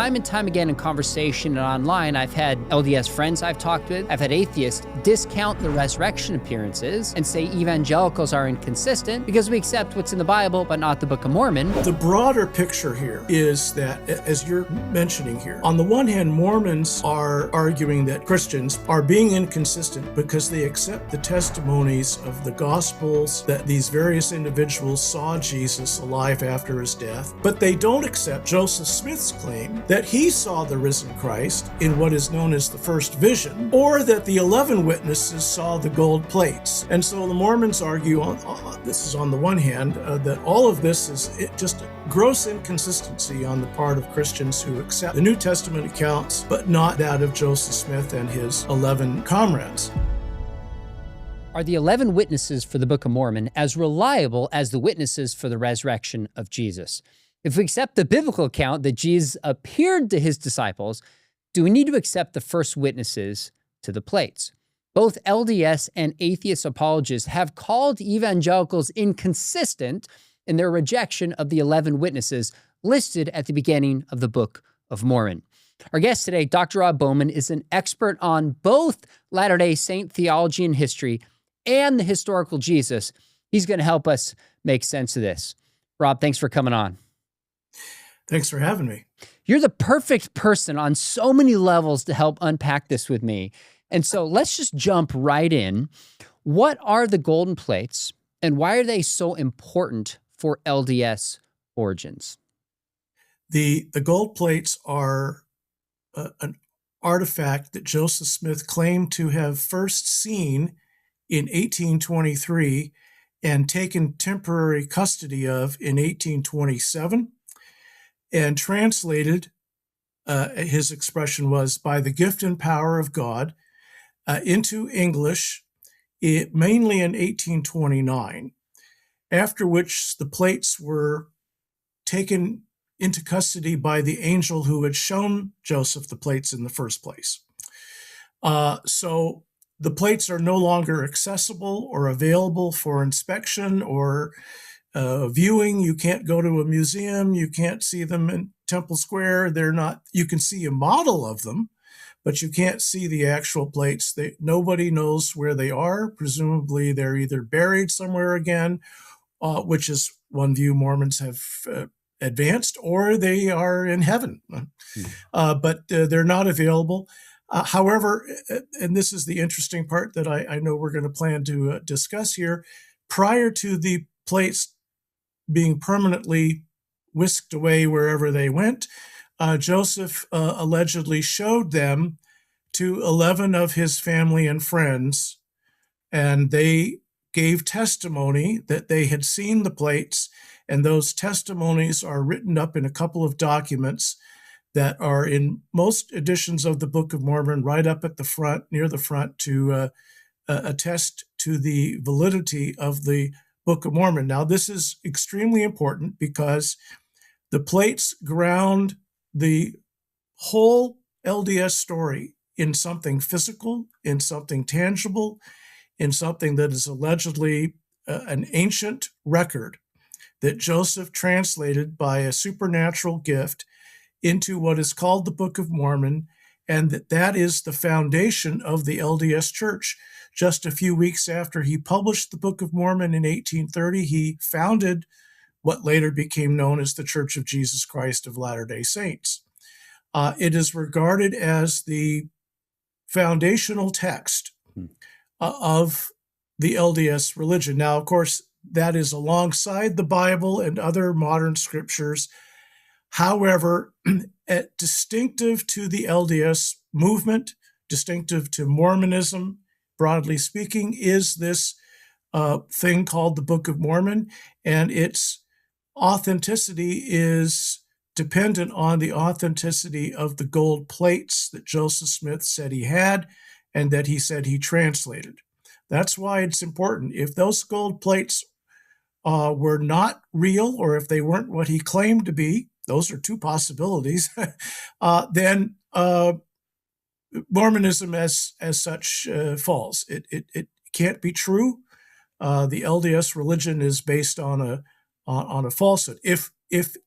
time and time again in conversation and online, I've had LDS friends I've talked with, I've had atheists discount the resurrection appearances and say evangelicals are inconsistent because we accept what's in the Bible, but not the Book of Mormon. The broader picture here is that, as you're mentioning here, on the one hand, Mormons are arguing that Christians are being inconsistent because they accept the testimonies of the Gospels that these various individuals saw Jesus alive after his death, but they don't accept Joseph Smith's claim that he saw the risen Christ in what is known as the first vision, or that the 11 witnesses saw the gold plates. And so the Mormons argue, this is on the one hand, that all of this is just a gross inconsistency on the part of Christians who accept the New Testament accounts, but not that of Joseph Smith and his 11 comrades. Are the 11 witnesses for the Book of Mormon as reliable as the witnesses for the resurrection of Jesus? If we accept the biblical account that Jesus appeared to his disciples, do we need to accept the first witnesses to the plates? Both LDS and atheist apologists have called evangelicals inconsistent in their rejection of the 11 witnesses listed at the beginning of the Book of Mormon. Our guest today, Dr. Rob Bowman, is an expert on both Latter-day Saint theology and history and the historical Jesus. He's going to help us make sense of this. Rob, thanks for coming on. Thanks for having me. You're the perfect person on so many levels to help unpack this with me. And so let's just jump right in. What are the golden plates and why are they so important for LDS origins? The gold plates are an artifact that Joseph Smith claimed to have first seen in 1823 and taken temporary custody of in 1827. And translated, his expression was, by the gift and power of God, into English, mainly in 1829, after which the plates were taken into custody by the angel who had shown Joseph the plates in the first place. So the plates are no longer accessible or available for inspection or viewing. You can't go to a museum. You can't see them in Temple Square. They're not, you can see a model of them, but you can't see the actual plates. Nobody knows where they are. Presumably they're either buried somewhere again, which is one view Mormons have advanced, or they are in heaven. But they're not available. However, and this is the interesting part that I know we're going to plan to discuss here, prior to the plates being permanently whisked away wherever they went, Joseph allegedly showed them to 11 of his family and friends, and they gave testimony that they had seen the plates, and those testimonies are written up in a couple of documents that are in most editions of the Book of Mormon, right up at the front, near the front, to attest to the validity of the Book of Mormon. Now, this is extremely important because the plates ground the whole LDS story in something physical, in something tangible, in something that is allegedly an ancient record that Joseph translated by a supernatural gift into what is called the Book of Mormon, and that is the foundation of the LDS Church. Just a few weeks after he published the Book of Mormon in 1830, he founded what later became known as the Church of Jesus Christ of Latter-day Saints. It is regarded as the foundational text of the LDS religion. Now, of course, that is alongside the Bible and other modern scriptures. However, distinctive to the LDS movement, distinctive to Mormonism, broadly speaking, is this thing called the Book of Mormon, and its authenticity is dependent on the authenticity of the gold plates that Joseph Smith said he had and that he said he translated. That's why it's important. If those gold plates were not real, or if they weren't what he claimed to be, those are two possibilities, then Mormonism as such falls. It can't be true. The LDS religion is based on a falsehood. If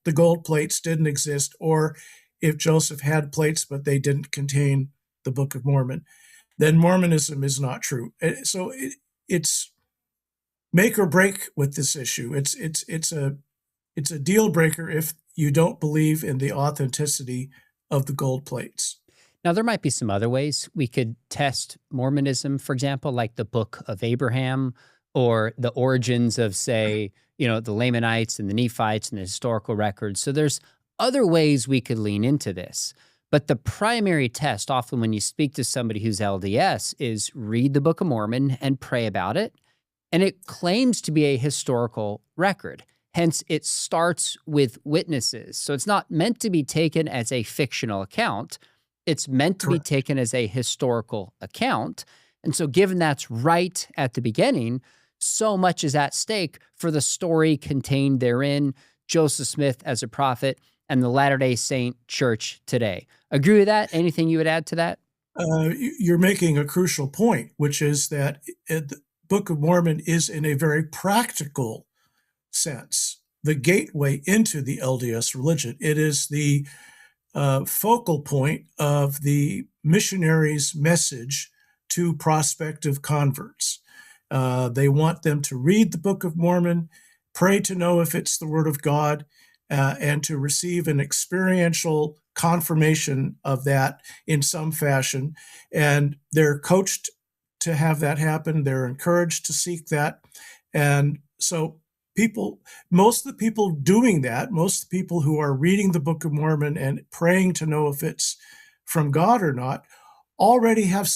the gold plates didn't exist, or if Joseph had plates, but they didn't contain the Book of Mormon, then Mormonism is not true. So it's make or break with this issue. It's a deal breaker if you don't believe in the authenticity of the gold plates. Now, there might be some other ways we could test Mormonism, for example, like the Book of Abraham or the origins of, say, the Lamanites and the Nephites and the historical records. So there's other ways we could lean into this. But the primary test, often when you speak to somebody who's LDS, is read the Book of Mormon and pray about it. And it claims to be a historical record. Hence, it starts with witnesses. So it's not meant to be taken as a fictional account. It's meant to be Correct. taken as a historical account. And so, given that's right at the beginning, so much is at stake for the story contained therein, Joseph Smith as a prophet, and the Latter-day Saint Church today. Agree with that? Anything you would add to that? You're making a crucial point, which is that the Book of Mormon is, in a very practical sense, the gateway into the LDS religion. It is the focal point of the missionaries' message to prospective converts. They want them to read the Book of Mormon, pray to know if it's the Word of God, and to receive an experiential confirmation of that in some fashion. And they're coached to have that happen. They're encouraged to seek that. And so most of the people doing that, most of the people who are reading the Book of Mormon and praying to know if it's from God or not, already have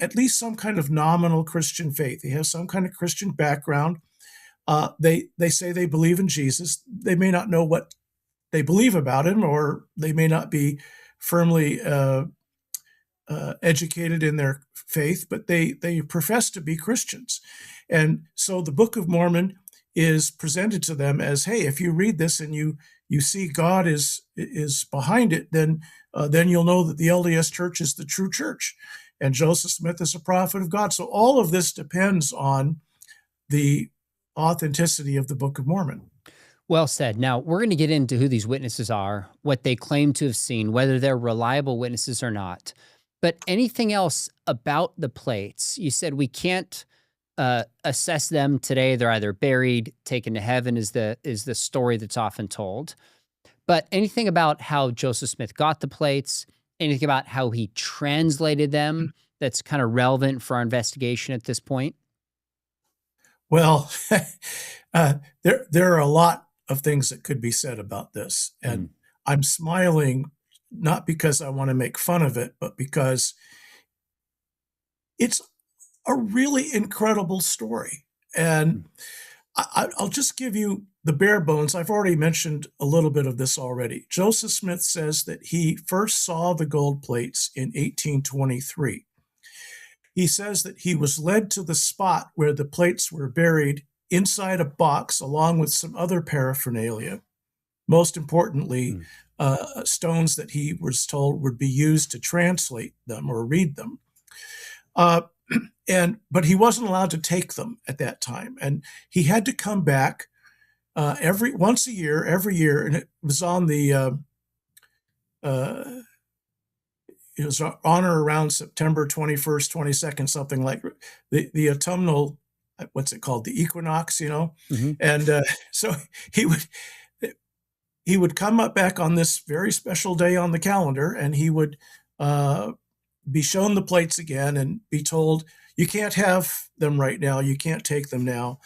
at least some kind of nominal Christian faith. They have some kind of Christian background. They say they believe in Jesus. They may not know what they believe about him, or they may not be firmly educated in their faith, but they profess to be Christians. And so the Book of Mormon is presented to them as, hey, if you read this and you see God is behind it, then you'll know that the LDS Church is the true church, and Joseph Smith is a prophet of God. So all of this depends on the authenticity of the Book of Mormon. Well said. Now, we're going to get into who these witnesses are, what they claim to have seen, whether they're reliable witnesses or not. But anything else about the plates? You said we can't assess them today. They're either buried, taken to heaven is the story that's often told. But anything about how Joseph Smith got the plates, anything about how he translated them that's kind of relevant for our investigation at this point? Well, there are a lot of things that could be said about this. And I'm smiling not because I want to make fun of it, but because it's a really incredible story. And I'll just give you the bare bones. I've already mentioned a little bit of this already. Joseph Smith says that he first saw the gold plates in 1823. He says that he was led to the spot where the plates were buried inside a box, along with some other paraphernalia. Most importantly, stones that he was told would be used to translate them or read them. But he wasn't allowed to take them at that time, and he had to come back every year, and it was on the it was on or around September 21st, 22nd, something like the autumnal, what's it called, the equinox, and so he would come up back on this very special day on the calendar, and he would be shown the plates again and be told, you can't have them right now, you can't take them now.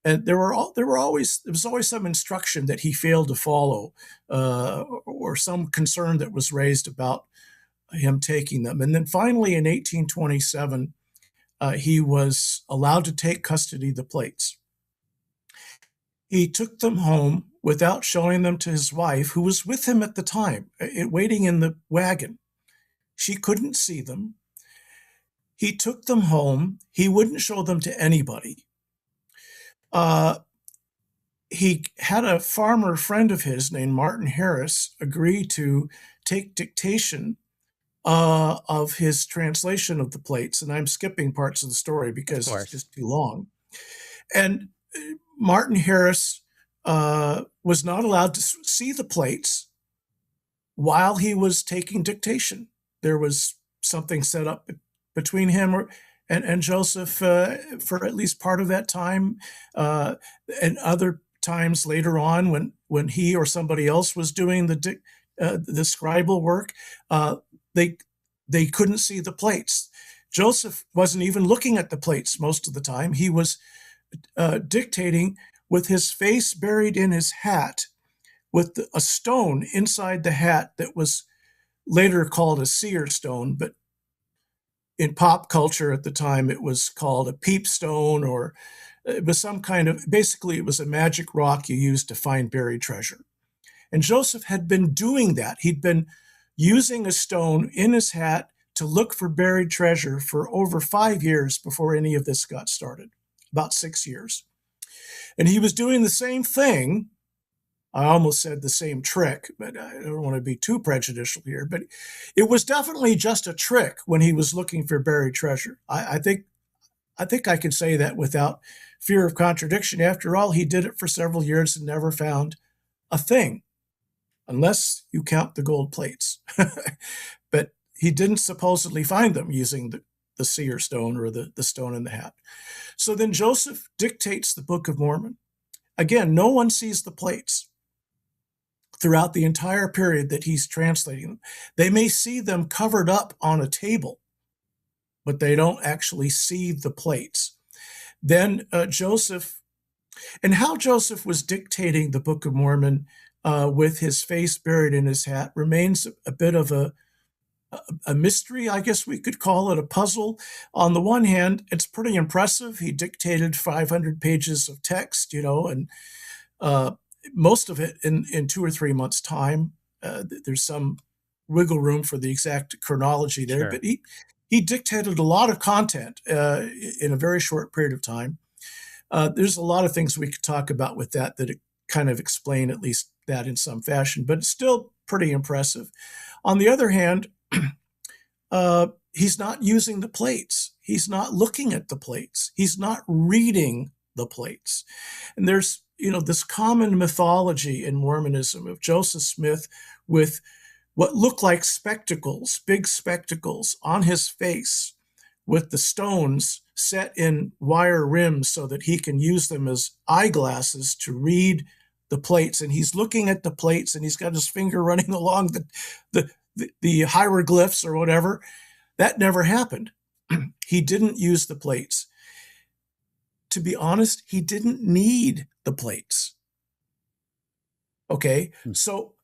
And there was always some instruction that he failed to follow, or some concern that was raised about him taking them. And then finally in 1827, he was allowed to take custody of the plates. He took them home without showing them to his wife, who was with him at the time, waiting in the wagon. She couldn't see them. He took them home. He wouldn't show them to anybody. He had a farmer friend of his named Martin Harris agree to take dictation of his translation of the plates. And I'm skipping parts of the story because it's just too long. And Martin Harris was not allowed to see the plates while he was taking dictation. There was something set up between him and Joseph for at least part of that time, and other times later on when he or somebody else was doing the scribal work, they they couldn't see the plates. Joseph wasn't even looking at the plates most of the time. He was dictating with his face buried in his hat, with a stone inside the hat that was later called a seer stone, but in pop culture at the time it was called a peep stone, or it was some kind of, basically it was a magic rock you used to find buried treasure. And Joseph had been doing that. He'd been using a stone in his hat to look for buried treasure for over 5 years before any of this got started, about 6 years. And he was doing the same thing. I almost said the same trick, but I don't want to be too prejudicial here. But it was definitely just a trick when he was looking for buried treasure. I think I can say that without fear of contradiction. After all, he did it for several years and never found a thing, unless you count the gold plates. But he didn't supposedly find them using the seer stone or the stone in the hat. So then Joseph dictates the Book of Mormon. Again, no one sees the plates throughout the entire period that he's translating them. They may see them covered up on a table, but they don't actually see the plates. Then Joseph, and how Joseph was dictating the Book of Mormon with his face buried in his hat remains a bit of a mystery, I guess we could call it, a puzzle. On the one hand, it's pretty impressive. He dictated 500 pages of text, and most of it in 2 or 3 months' time. There's some wiggle room for the exact chronology there, Sure. but he dictated a lot of content in a very short period of time. There's a lot of things we could talk about with that kind of explain at least that in some fashion, but it's still pretty impressive. On the other hand, he's not using the plates. He's not looking at the plates. He's not reading the plates. And there's, this common mythology in Mormonism of Joseph Smith with what look like spectacles, big spectacles on his face, with the stones set in wire rims so that he can use them as eyeglasses to read the plates. And he's looking at the plates and he's got his finger running along the hieroglyphs or whatever. That never happened. He didn't use the plates. To be honest, he didn't need the plates. Okay, so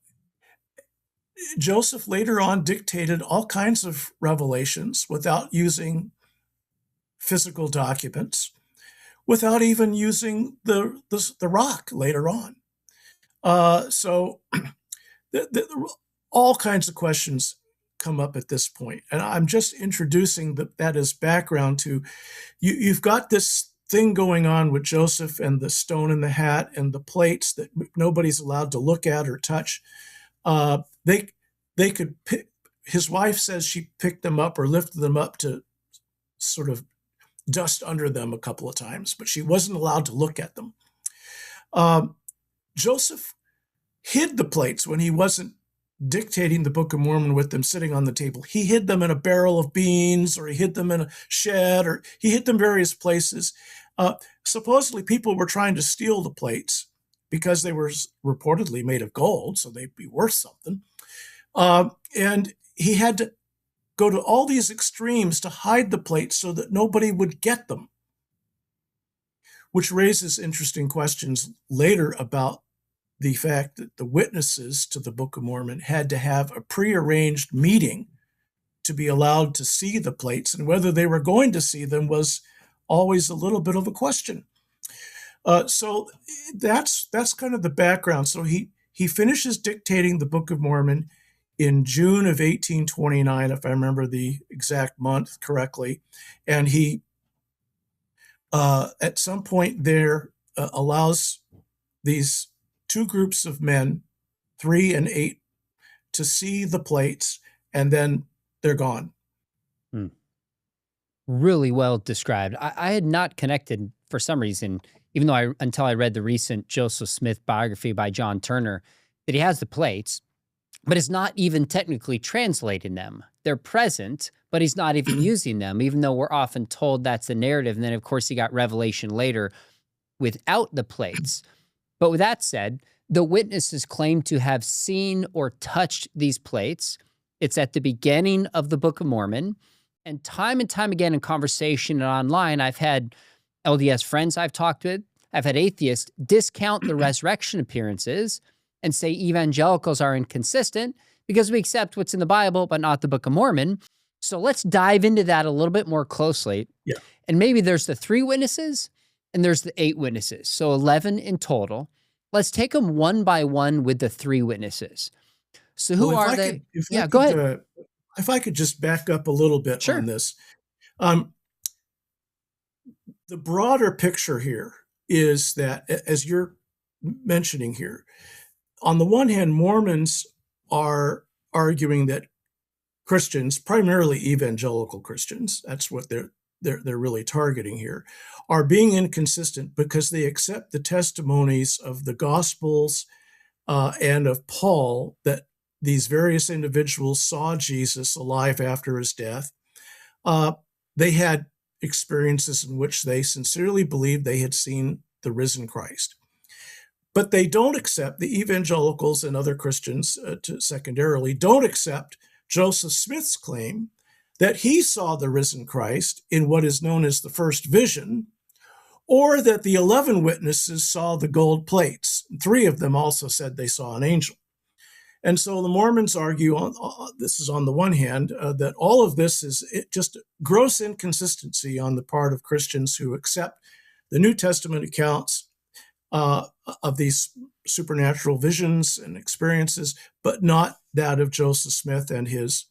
Joseph later on dictated all kinds of revelations without using physical documents, without even using the rock later on. So all kinds of questions come up at this point. And I'm just introducing that as background to you've got this thing going on with Joseph and the stone in the hat and the plates that nobody's allowed to look at or touch. They could pick, his wife says she picked them up or lifted them up to sort of dust under them a couple of times, but she wasn't allowed to look at them. Joseph hid the plates when he wasn't dictating the Book of Mormon with them sitting on the table. He hid them in a barrel of beans, or he hid them in a shed, or he hid them various places. Supposedly people were trying to steal the plates because they were reportedly made of gold, so they'd be worth something. And he had to go to all these extremes to hide the plates so that nobody would get them, which raises interesting questions later about the fact that the witnesses to the Book of Mormon had to have a prearranged meeting to be allowed to see the plates, and whether they were going to see them was always a little bit of a question. So that's kind of the background. So he finishes dictating the Book of Mormon in June of 1829, if I remember the exact month correctly, and he at some point there allows these 2 groups of men, 3 and 8, to see the plates, and then they're gone. Really well described. I had not connected for some reason, even though until I read the recent Joseph Smith biography by John Turner, that he has the plates. but is not even technically translating them. They're present, but he's not even using them, even though we're often told that's the narrative. And then, of course, he got revelation later without the plates. But with that said, the witnesses claim to have seen or touched these plates. It's at the beginning of the Book of Mormon. And time again in conversation and online, I've had LDS friends I've talked with, I've had atheists discount the resurrection appearances and say evangelicals are inconsistent because we accept what's in the Bible, but not the Book of Mormon. So let's dive into that a little bit more closely. Yeah. And maybe there's the 3 witnesses and there's the 8 witnesses. So 11 in total. Let's take them one by one with the 3 witnesses. So who are they? Go ahead. If I could just back up a little bit Sure. on this. The broader picture here is that, as you're mentioning here, on the one hand, Mormons are arguing that Christians, primarily evangelical Christians, that's what they're really targeting here, are being inconsistent because they accept the testimonies of the Gospels and of Paul that these various individuals saw Jesus alive after his death. They had experiences in which they sincerely believed they had seen the risen Christ. But they don't accept, the evangelicals and other Christians secondarily, don't accept Joseph Smith's claim that he saw the risen Christ in what is known as the first vision, or that the 11 witnesses saw the gold plates. 3 of them also said they saw an angel. And so the Mormons argue, this is on the one hand, that all of this is just gross inconsistency on the part of Christians who accept the New Testament accounts of these supernatural visions and experiences, but not that of Joseph Smith and his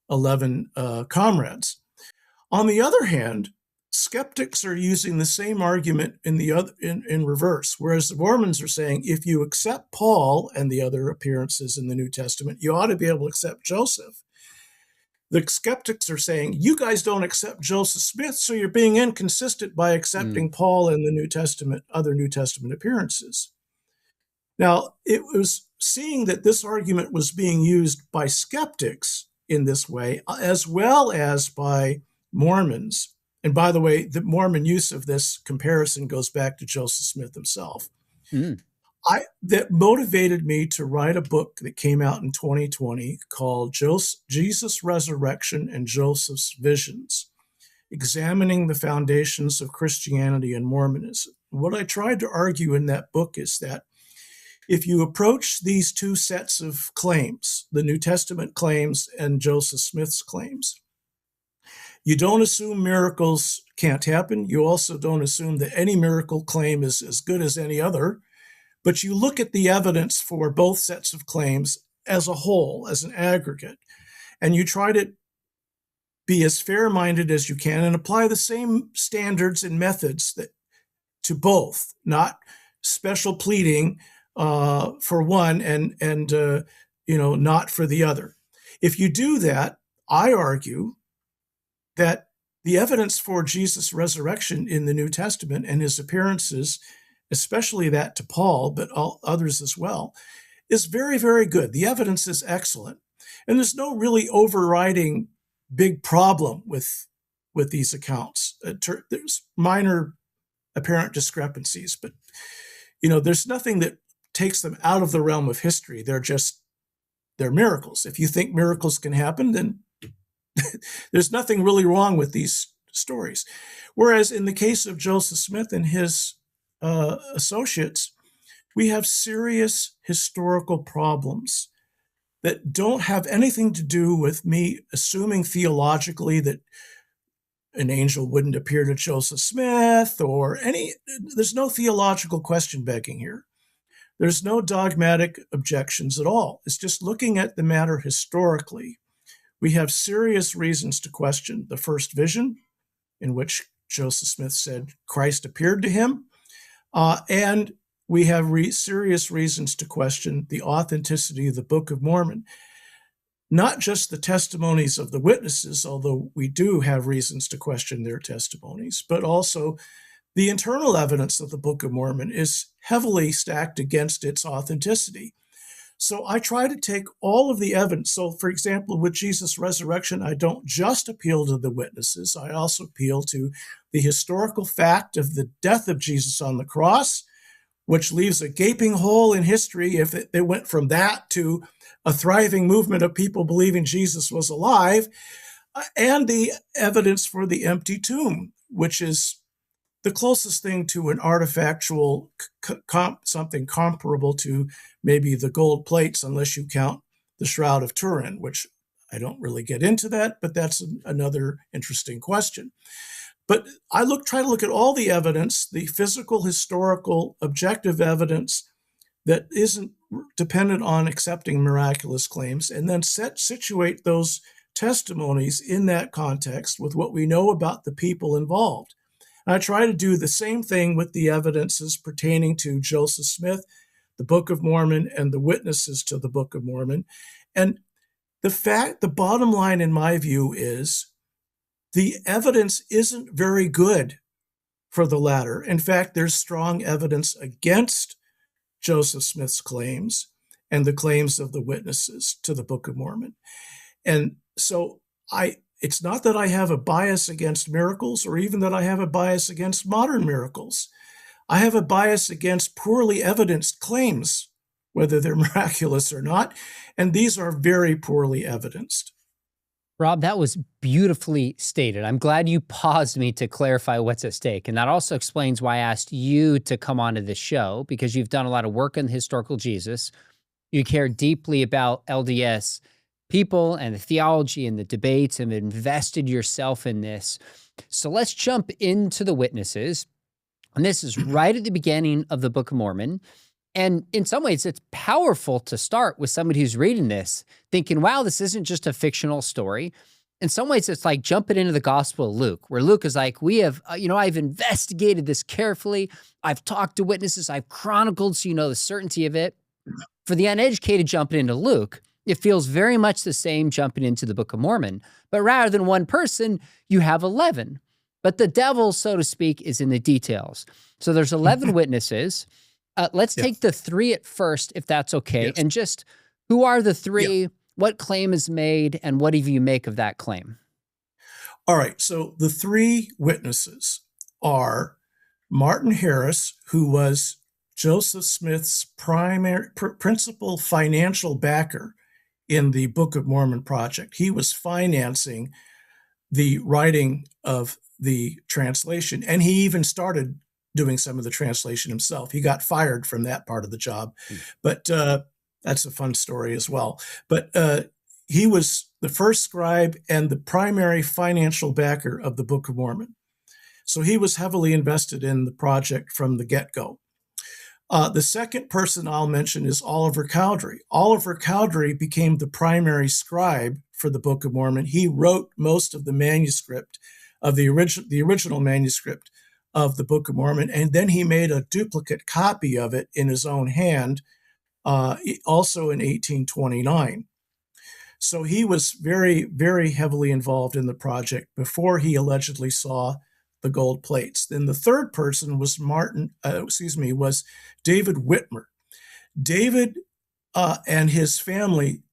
11 comrades. On the other hand, skeptics are using the same argument in reverse, whereas the Mormons are saying if you accept Paul and the other appearances in the New Testament, you ought to be able to accept Joseph. The skeptics are saying you guys don't accept Joseph Smith, so you're being inconsistent by accepting Paul and the New Testament, other New Testament appearances. Now, it was seeing that this argument was being used by skeptics in this way, as well as by Mormons. And by the way, the Mormon use of this comparison goes back to Joseph Smith himself. That motivated me to write a book that came out in 2020 called Jesus' Resurrection and Joseph's Visions, examining the foundations of Christianity and Mormonism. What I tried to argue in that book is that if you approach these 2 sets of claims, the New Testament claims and Joseph Smith's claims, you don't assume miracles can't happen. You also don't assume that any miracle claim is as good as any other. But you look at the evidence for both sets of claims as a whole, as an aggregate, and you try to be as fair-minded as you can and apply the same standards and methods to both, not special pleading for one and not for the other. If you do that, I argue that the evidence for Jesus' resurrection in the New Testament and his appearances, especially that to Paul, but all others as well, is very, very good. The evidence is excellent. And there's no really overriding big problem with these accounts. There's minor apparent discrepancies, but there's nothing that takes them out of the realm of history. They're miracles. If you think miracles can happen, then there's nothing really wrong with these stories. Whereas in the case of Joseph Smith and his associates, we have serious historical problems that don't have anything to do with me assuming theologically that an angel wouldn't appear to Joseph Smith there's no theological question begging here. There's no dogmatic objections at all. It's just looking at the matter historically. We have serious reasons to question the first vision, in which Joseph Smith said Christ appeared to him, and we have serious reasons to question the authenticity of the Book of Mormon. Not just the testimonies of the witnesses, although we do have reasons to question their testimonies, but also the internal evidence of the Book of Mormon is heavily stacked against its authenticity. So I try to take all of the evidence. So, for example, with Jesus' resurrection, I don't just appeal to the witnesses, I also appeal to the historical fact of the death of Jesus on the cross, which leaves a gaping hole in history if they went from that to a thriving movement of people believing Jesus was alive, and the evidence for the empty tomb, which is the closest thing to an artifactual something comparable to maybe the gold plates, unless you count the Shroud of Turin, which I don't really get into that, but that's another interesting question. But try to look at all the evidence, the physical, historical, objective evidence that isn't dependent on accepting miraculous claims, and then situate those testimonies in that context with what we know about the people involved. And I try to do the same thing with the evidences pertaining to Joseph Smith, the Book of Mormon, and the witnesses to the Book of Mormon. And the bottom line, in my view, is the evidence isn't very good for the latter. In fact, there's strong evidence against Joseph Smith's claims and the claims of the witnesses to the Book of Mormon. And so it's not that I have a bias against miracles or even that I have a bias against modern miracles. I have a bias against poorly evidenced claims, whether they're miraculous or not. And these are very poorly evidenced. Rob, that was beautifully stated. I'm glad you paused me to clarify what's at stake. And that also explains why I asked you to come onto this show, because you've done a lot of work on historical Jesus. You care deeply about LDS people and the theology and the debates and invested yourself in this. So let's jump into the witnesses. And this is right at the beginning of the Book of Mormon. And in some ways, it's powerful to start with somebody who's reading this, thinking, wow, this isn't just a fictional story. In some ways, it's like jumping into the Gospel of Luke, where Luke is like, I've investigated this carefully. I've talked to witnesses. I've chronicled, so you know the certainty of it. For the uneducated jumping into Luke, it feels very much the same jumping into the Book of Mormon. But rather than one person, you have 11. But the devil, so to speak, is in the details. So there's 11 witnesses. Let's take the three at first, if that's okay. Yes. And just who are the three, what claim is made, and what do you make of that claim? All right. So the three witnesses are Martin Harris, who was Joseph Smith's principal financial backer in the Book of Mormon project. He was financing the writing of the translation, and he even started doing some of the translation himself. He got fired from that part of the job, but that's a fun story as well. But he was the first scribe and the primary financial backer of the Book of Mormon. So he was heavily invested in the project from the get-go. The second person I'll mention is Oliver Cowdery. Oliver Cowdery became the primary scribe for the Book of Mormon. He wrote most of the manuscript of the original manuscript of the Book of Mormon, and then he made a duplicate copy of it in his own hand, also in 1829. So he was very, very heavily involved in the project before he allegedly saw the gold plates. Then the third person was was David Whitmer. David and his family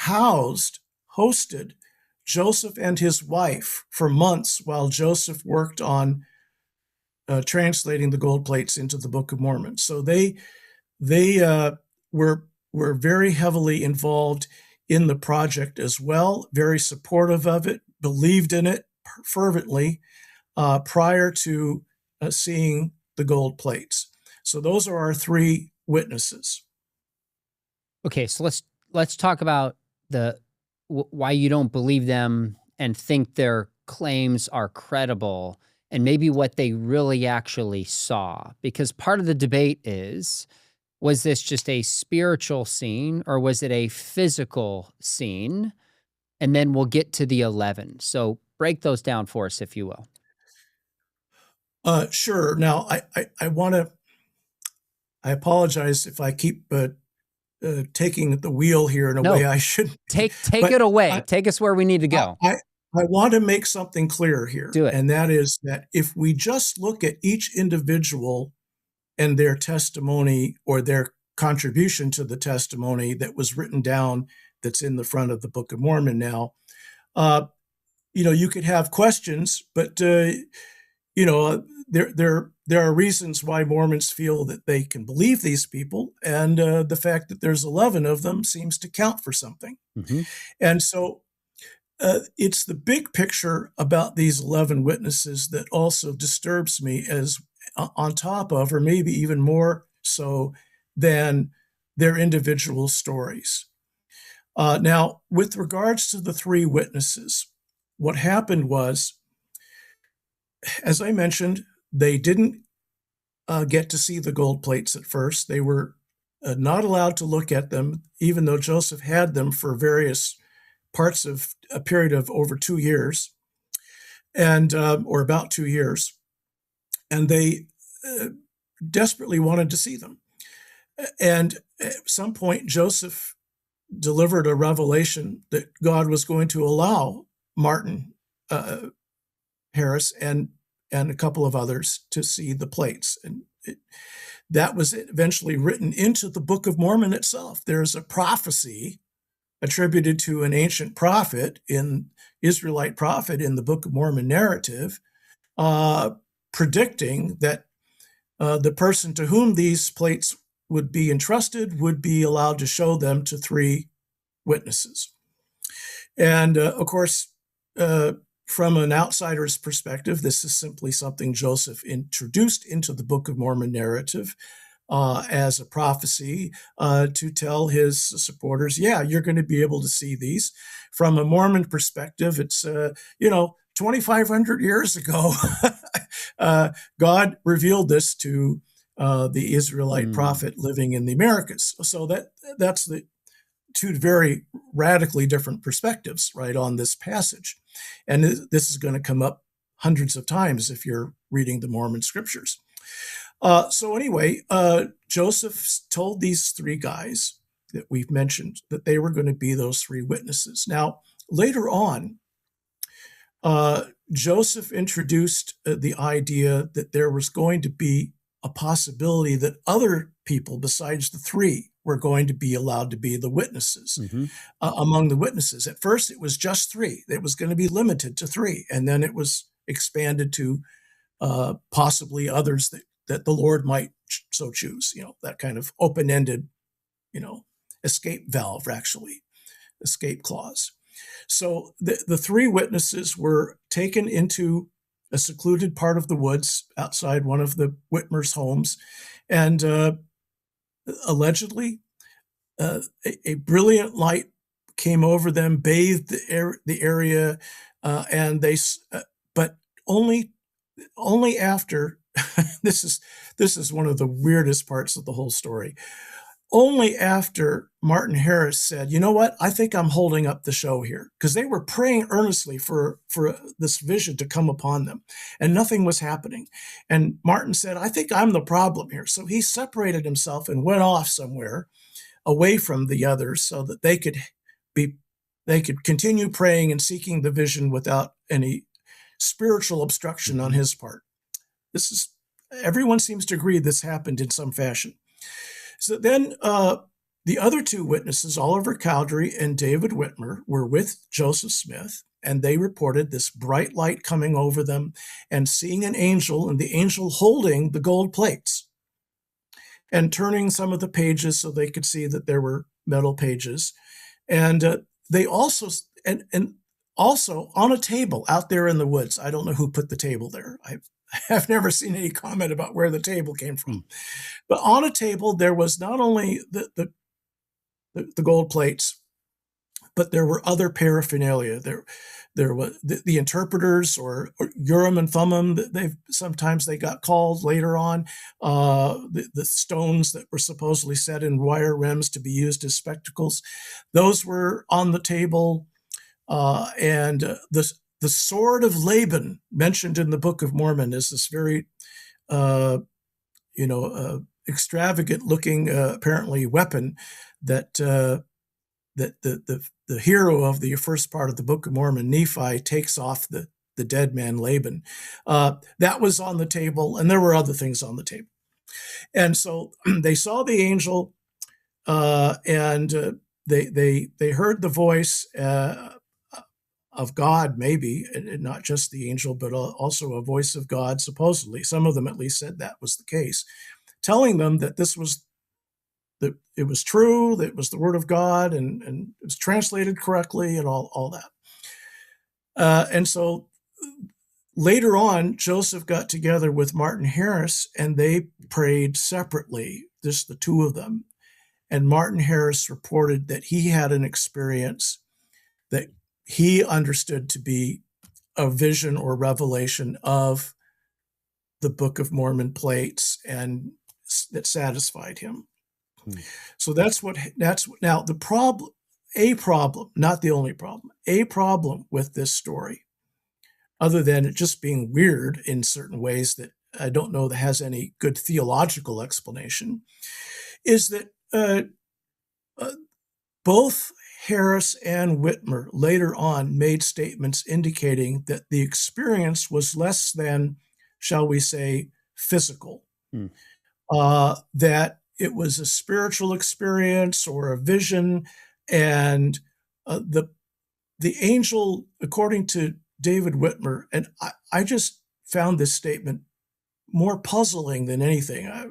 hosted Joseph and his wife for months while Joseph worked on translating the gold plates into the Book of Mormon. So they were very heavily involved in the project as well, very supportive of it, believed in it fervently prior to seeing the gold plates. So those are our three witnesses. Okay, so let's talk about why you don't believe them and think their claims are credible, and maybe what they really actually saw. Because part of the debate was this just a spiritual scene or was it a physical scene? And then we'll get to the 11. So break those down for us, if you will. Sure. Now, I apologize if I keep taking the wheel here in a way I shouldn't. Take it away. Take us where we need to go. I want to make something clear here. Do it. And that is that if we just look at each individual and their testimony or their contribution to the testimony that was written down that's in the front of the Book of Mormon now. You could have questions, but there are reasons why Mormons feel that they can believe these people, and the fact that there's 11 of them seems to count for something. Mm-hmm. And so it's the big picture about these 11 witnesses that also disturbs me, as on top of, or maybe even more so than their individual stories. Now, with regards to the three witnesses, what happened was, as I mentioned, they didn't get to see the gold plates at first. They were not allowed to look at them, even though Joseph had them for various parts of a period of over 2 years, and or about 2 years, and they desperately wanted to see them. And at some point, Joseph delivered a revelation that God was going to allow Martin Harris and a couple of others to see the plates. And that was eventually written into the Book of Mormon itself. There's a prophecy attributed to an ancient prophet, Israelite prophet in the Book of Mormon narrative, predicting that the person to whom these plates would be entrusted would be allowed to show them to three witnesses. And of course, from an outsider's perspective, this is simply something Joseph introduced into the Book of Mormon narrative as a prophecy to tell his supporters, yeah, you're going to be able to see these. From a Mormon perspective, it's, 2,500 years ago, God revealed this to the Israelite prophet living in the Americas. So that's the two very radically different perspectives, right, on this passage. And this is going to come up hundreds of times if you're reading the Mormon scriptures. So anyway, Joseph told these three guys that we've mentioned that they were going to be those three witnesses. Now, later on, Joseph introduced the idea that there was going to be a possibility that other people besides the three were going to be allowed to be the witnesses among the witnesses. At first, it was just three. It was going to be limited to three, and then it was expanded to possibly others that the Lord might so choose. That kind of open-ended, escape valve, actually, escape clause. So the three witnesses were taken into a secluded part of the woods outside one of the Whitmer's homes, and allegedly, a brilliant light came over them, bathed the area, and but only after. This is one of the weirdest parts of the whole story. Only after Martin Harris said, "You know what? I think I'm holding up the show here," because they were praying earnestly for this vision to come upon them, and nothing was happening. And Martin said, "I think I'm the problem here." So he separated himself and went off somewhere away from the others so that they could continue praying and seeking the vision without any spiritual obstruction on his part. Everyone seems to agree this happened in some fashion. So then the other two witnesses, Oliver Cowdery and David Whitmer, were with Joseph Smith, and they reported this bright light coming over them and seeing an angel, and the angel holding the gold plates and turning some of the pages so they could see that there were metal pages. And they also, and also on a table out there in the woods. I don't know who put the table there. I've never seen any comment about where the table came from. But on a table, there was not only the gold plates, but there were other paraphernalia. There was the interpreters, or Urim and Thummim. Sometimes they got called later on. The stones that were supposedly set in wire rims to be used as spectacles, those were on the table. And the sword of Laban, mentioned in the Book of Mormon, is this very, extravagant-looking, apparently, weapon that the hero of the first part of the Book of Mormon, Nephi, takes off the dead man Laban. That was on the table, and there were other things on the table. And so they saw the angel and they heard the voice of God, maybe, and not just the angel, but also a voice of God, supposedly. Some of them at least said that was the case, telling them that that it was true, that it was the word of God, and it was translated correctly, and all that. And so later on, Joseph got together with Martin Harris, and they prayed separately, just the two of them. And Martin Harris reported that he had an experience that he understood to be a vision or revelation of the Book of Mormon plates, and that satisfied him. So that's now the problem, not the only problem, a problem with this story, other than it just being weird in certain ways that I don't know that has any good theological explanation, is that both Harris and Whitmer later on made statements indicating that the experience was less than, shall we say, physical, that it was a spiritual experience or a vision, and the angel, according to David Whitmer, and I just found this statement more puzzling than anything. I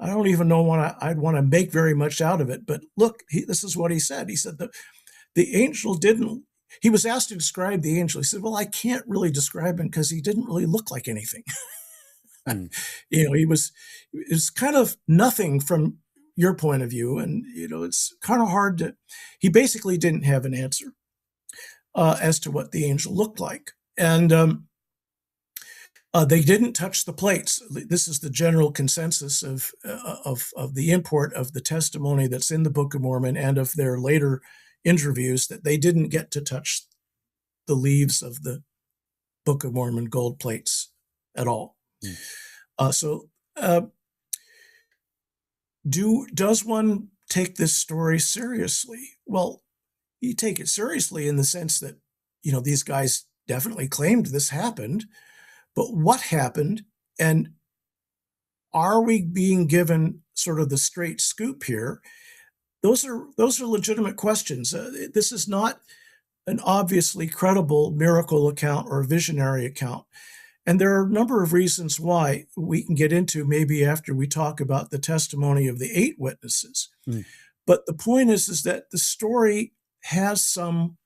don't even know what I'd want to make very much out of it. But look, this is what he said. He said that the angel didn't. He was asked to describe the angel. He said, "Well, I can't really describe him because he didn't really look like anything." It was kind of nothing from your point of view, and it's kind of hard to. He basically didn't have an answer as to what the angel looked like, and they didn't touch the plates. This is the general consensus of the import of the testimony that's in the Book of Mormon and of their later interviews, that they didn't get to touch the leaves of the Book of Mormon gold plates at all. Does one take this story seriously? Well, you take it seriously in the sense that, these guys definitely claimed this happened, but what happened, and are we being given sort of the straight scoop here? Those are legitimate questions. This is not an obviously credible miracle account or visionary account. And there are a number of reasons why we can get into maybe after we talk about the testimony of the 8 witnesses. But the point is that the story has some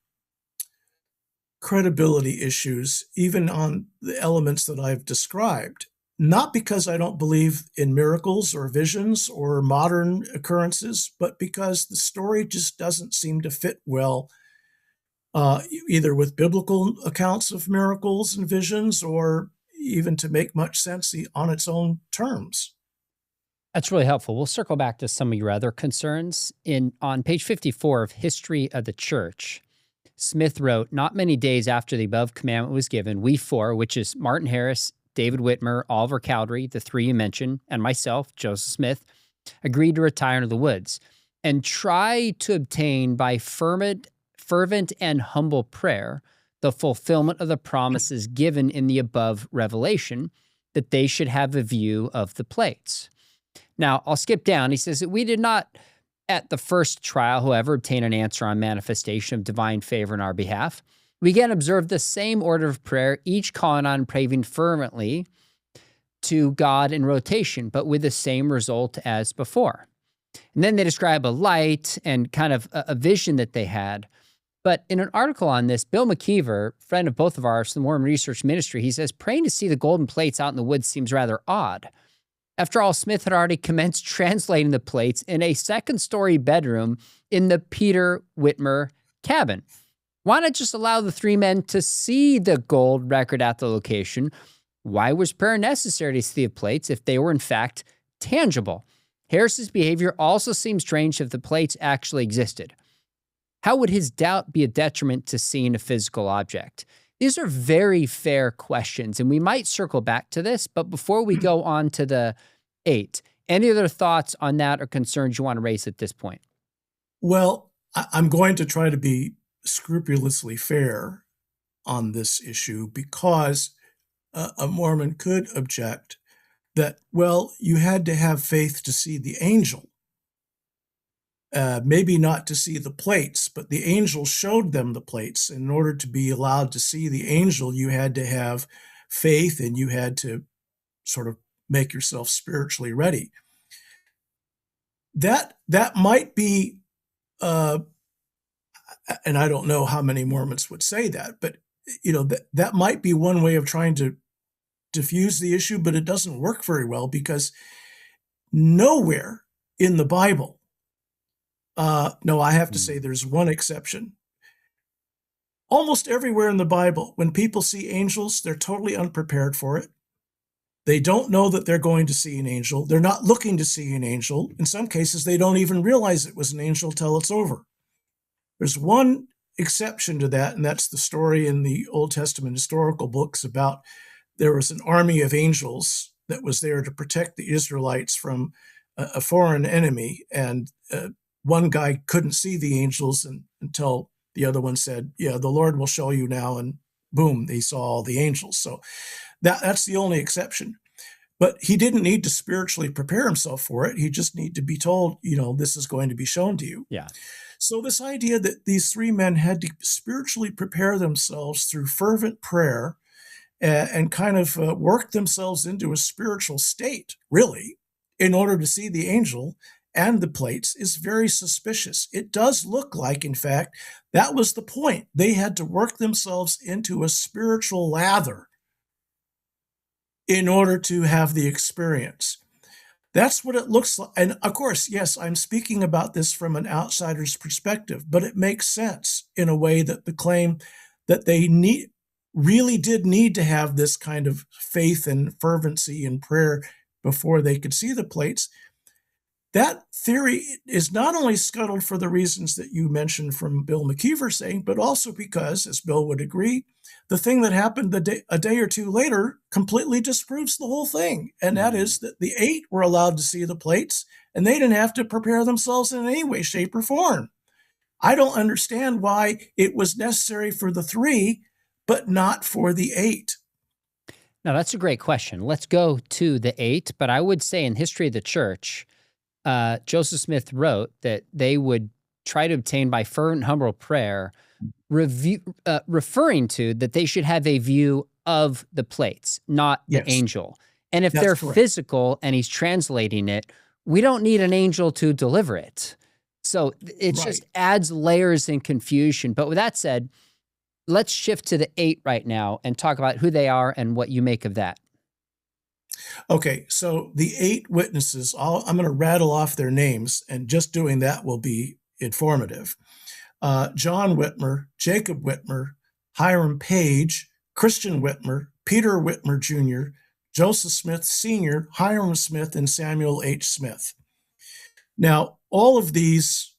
credibility issues, even on the elements that I've described. Not because I don't believe in miracles or visions or modern occurrences, but because the story just doesn't seem to fit well, either with biblical accounts of miracles and visions, or even to make much sense on its own terms. That's really helpful. We'll circle back to some of your other concerns. On page 54 of History of the Church, Smith wrote, "Not many days after the above commandment was given, we four," which is Martin Harris, David Whitmer, Oliver Cowdery, the 3 you mentioned, and myself, Joseph Smith, agreed to retire into the woods and try to obtain by fervent and humble prayer the fulfillment of the promises given in the above revelation, that they should have a view of the plates. Now, I'll skip down. He says that we did not, at the first trial, however, obtain an answer on manifestation of divine favor in our behalf. We again observed the same order of prayer, each calling on and praying fervently to God in rotation, but with the same result as before. And then they describe a light and kind of a vision that they had. But in an article on this, Bill McKeever, friend of both of ours, the Mormon Research Ministry, he says, praying to see the golden plates out in the woods seems rather odd. After all, Smith had already commenced translating the plates in a second-story bedroom in the Peter Whitmer cabin. Why not just allow the 3 men to see the gold record at the location? Why was prayer necessary to see the plates if they were in fact tangible? Harris's behavior also seems strange if the plates actually existed. How would his doubt be a detriment to seeing a physical object? These are very fair questions, and we might circle back to this, but before we go on to the 8, any other thoughts on that or concerns you want to raise at this point? Well, I'm going to try to be scrupulously fair on this issue, because a Mormon could object that, well, you had to have faith to see the angel. maybe not to see the plates, but the angel showed them the plates. In order to be allowed to see the angel, you had to have faith and you had to sort of make yourself spiritually ready. That might be, and I don't know how many Mormons would say that, but that might be one way of trying to diffuse the issue, but it doesn't work very well because nowhere in the Bible, no, I have to say there's one exception. Almost everywhere in the Bible, when people see angels, they're totally unprepared for it. They don't know that they're going to see an angel. They're not looking to see an angel. In some cases, they don't even realize it was an angel till it's over. There's one exception to that, and that's the story in the Old Testament historical books about there was an army of angels that was there to protect the Israelites from a foreign enemy, and one guy couldn't see the angels until the other one said, "Yeah, the Lord will show you now," and boom, they saw all the angels. So that's the only exception. But he didn't need to spiritually prepare himself for it. He just needed to be told, this is going to be shown to you. Yeah. So this idea that these three men had to spiritually prepare themselves through fervent prayer and kind of work themselves into a spiritual state, really, in order to see the angel and the plates is very suspicious. It does look like, in fact, that was the point. They had to work themselves into a spiritual lather in order to have the experience. That's what it looks like. And of course, yes, I'm speaking about this from an outsider's perspective, but it makes sense in a way that the claim that they really did need to have this kind of faith and fervency and prayer before they could see the plates. That theory is not only scuttled for the reasons that you mentioned from Bill McKeever saying, but also because, as Bill would agree, the thing that happened a day or two later completely disproves the whole thing. And that is that the 8 were allowed to see the plates and they didn't have to prepare themselves in any way, shape, or form. I don't understand why it was necessary for the 3, but not for the 8. Now, that's a great question. Let's go to the 8. But I would say in history of the church, Joseph Smith wrote that they would try to obtain by fervent, humble prayer, referring to that they should have a view of the plates, not the angel. And if they're correct. physical and he's translating it, we don't need an angel to deliver it. So it just adds layers and confusion. But with that said, let's shift to the 8 right now and talk about who they are and what you make of that. Okay, so the 8 witnesses, I'm going to rattle off their names, and just doing that will be informative. John Whitmer, Jacob Whitmer, Hiram Page, Christian Whitmer, Peter Whitmer Jr., Joseph Smith Sr., Hiram Smith, and Samuel H. Smith. Now, all of these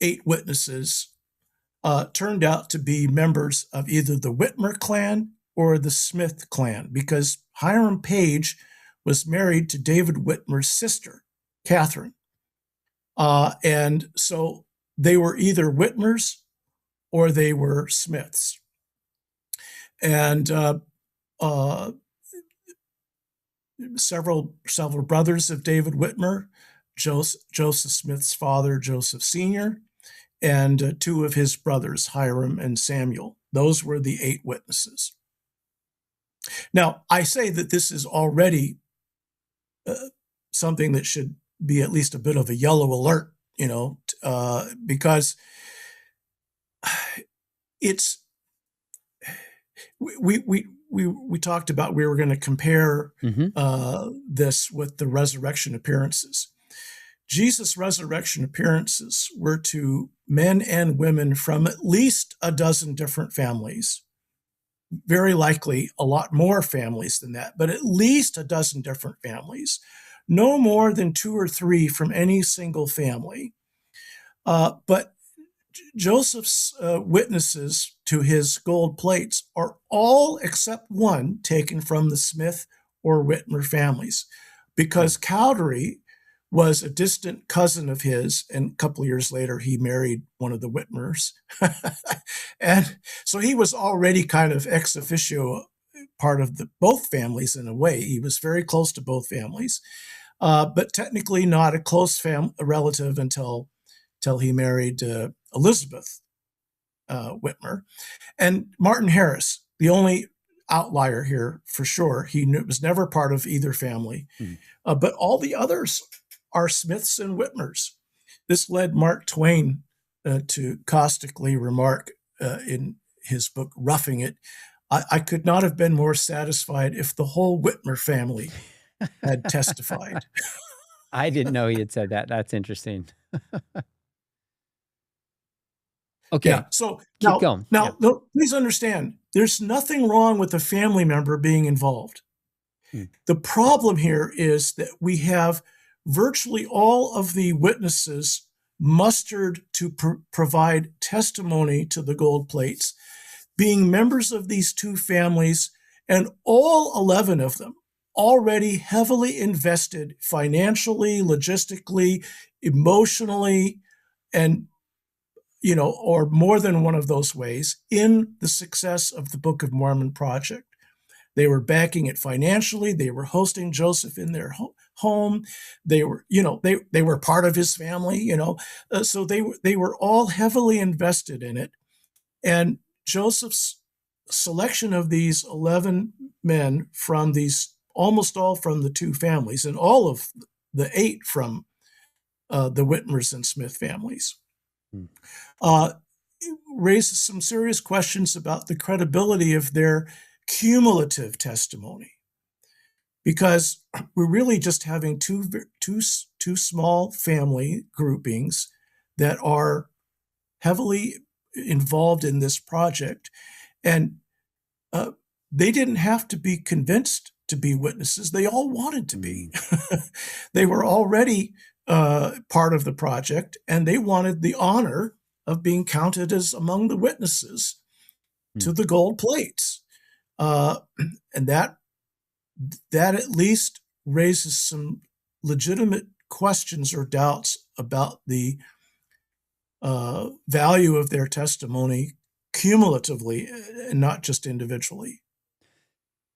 8 witnesses turned out to be members of either the Whitmer clan or the Smith clan, because Hiram Page was married to David Whitmer's sister, Catherine. And so they were either Whitmers or they were Smiths. And several brothers of David Whitmer, Joseph Smith's father, Joseph Sr., and 2 of his brothers, Hiram and Samuel. Those were the 8 witnesses. Now, I say that this is already something that should be at least a bit of a yellow alert, because it's we talked about we were going to compare this with the resurrection appearances. Jesus' resurrection appearances were to men and women from at least a dozen different families. Very likely a lot more families than that, but at least a dozen different families. No more than 2 or 3 from any single family. But Joseph's witnesses to his gold plates are all except one taken from the Smith or Whitmer families, because Cowdery was a distant cousin of his, and a couple of years later, he married one of the Whitmers. And so he was already kind of ex officio part of both families in a way. He was very close to both families, but technically not a close relative until till he married Elizabeth Whitmer. And Martin Harris, the only outlier here for sure. He was never part of either family. But all the others are Smiths and Whitmers. This led Mark Twain to caustically remark in his book, Roughing It, I could not have been more satisfied if the whole Whitmer family had testified. I didn't know he had said that. That's interesting. Okay. Yeah. So keep going. Now, please understand, there's nothing wrong with a family member being involved. The problem here is that we have virtually all of the witnesses mustered to provide testimony to the gold plates being members of these two families, and all 11 of them already heavily invested financially, logistically, emotionally, and or more than one of those ways in the success of the Book of Mormon project. They were backing it financially. They were hosting Joseph in their home. They were, they were part of his family, so they were all heavily invested in it. And Joseph's selection of these 11 men from these, almost all from the two families, and all of the 8 from the Whitmers and Smith families, raises some serious questions about the credibility of their cumulative testimony, because we're really just having two small family groupings that are heavily involved in this project, and they didn't have to be convinced to be witnesses. They all wanted to be. They were already part of the project, and they wanted the honor of being counted as among the witnesses to the gold plates. And that at least raises some legitimate questions or doubts about the value of their testimony cumulatively and not just individually.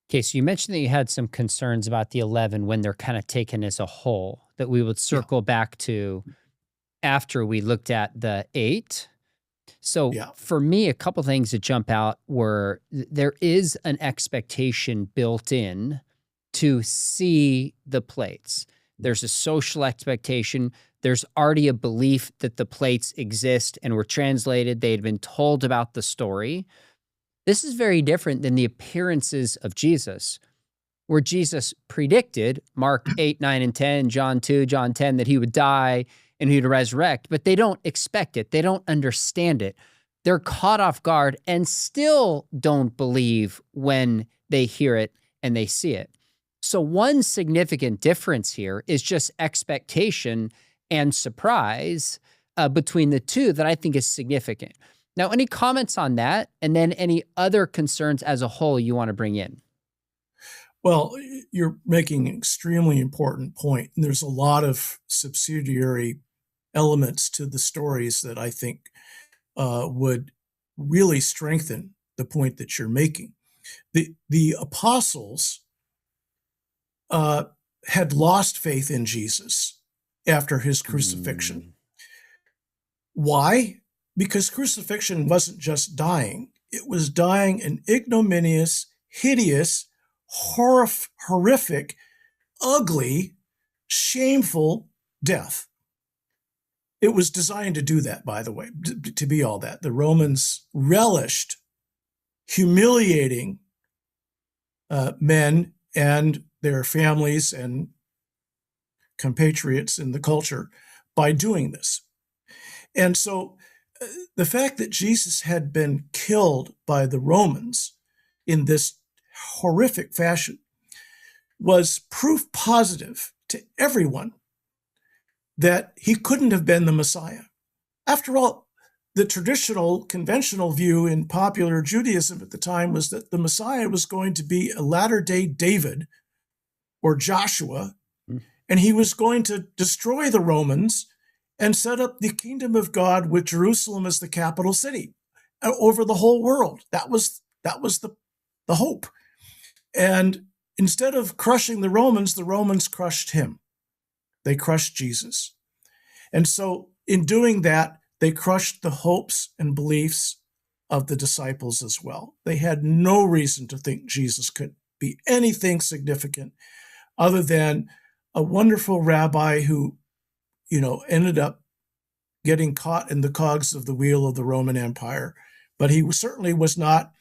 Okay, so you mentioned that you had some concerns about the 11 when they're kind of taken as a whole, that we would circle back to after we looked at the 8. So for me, a couple things that jump out were there is an expectation built in to see the plates. There's a social expectation. There's already a belief that the plates exist and were translated. They had been told about the story. This is very different than the appearances of Jesus, where Jesus predicted, Mark 8, 9, and 10, John 2, John 10, that he would die and he would resurrect, but they don't expect it. They don't understand it. They're caught off guard and still don't believe when they hear it and they see it. So one significant difference here is just expectation and surprise between the two that I think is significant. Now, any comments on that? And then any other concerns as a whole you want to bring in? Well, you're making an extremely important point. And there's a lot of subsidiary elements to the stories that I think would really strengthen the point that you're making. The apostles had lost faith in Jesus after his crucifixion. Why? Because crucifixion wasn't just dying. It was dying an ignominious, hideous, horrific, ugly, shameful death. It was designed to do that, by the way, to be all that. The Romans relished humiliating men and their families and compatriots in the culture by doing this. And so the fact that Jesus had been killed by the Romans in this horrific fashion was proof positive to everyone that he couldn't have been the Messiah. After all, the traditional, conventional view in popular Judaism at the time was that the Messiah was going to be a latter-day David or Joshua, and he was going to destroy the Romans and set up the kingdom of God with Jerusalem as the capital city over the whole world. That was the hope. And instead of crushing the Romans crushed him. They crushed Jesus. And so in doing that, they crushed the hopes and beliefs of the disciples as well. They had no reason to think Jesus could be anything significant other than a wonderful rabbi who, ended up getting caught in the cogs of the wheel of the Roman Empire. But he certainly was not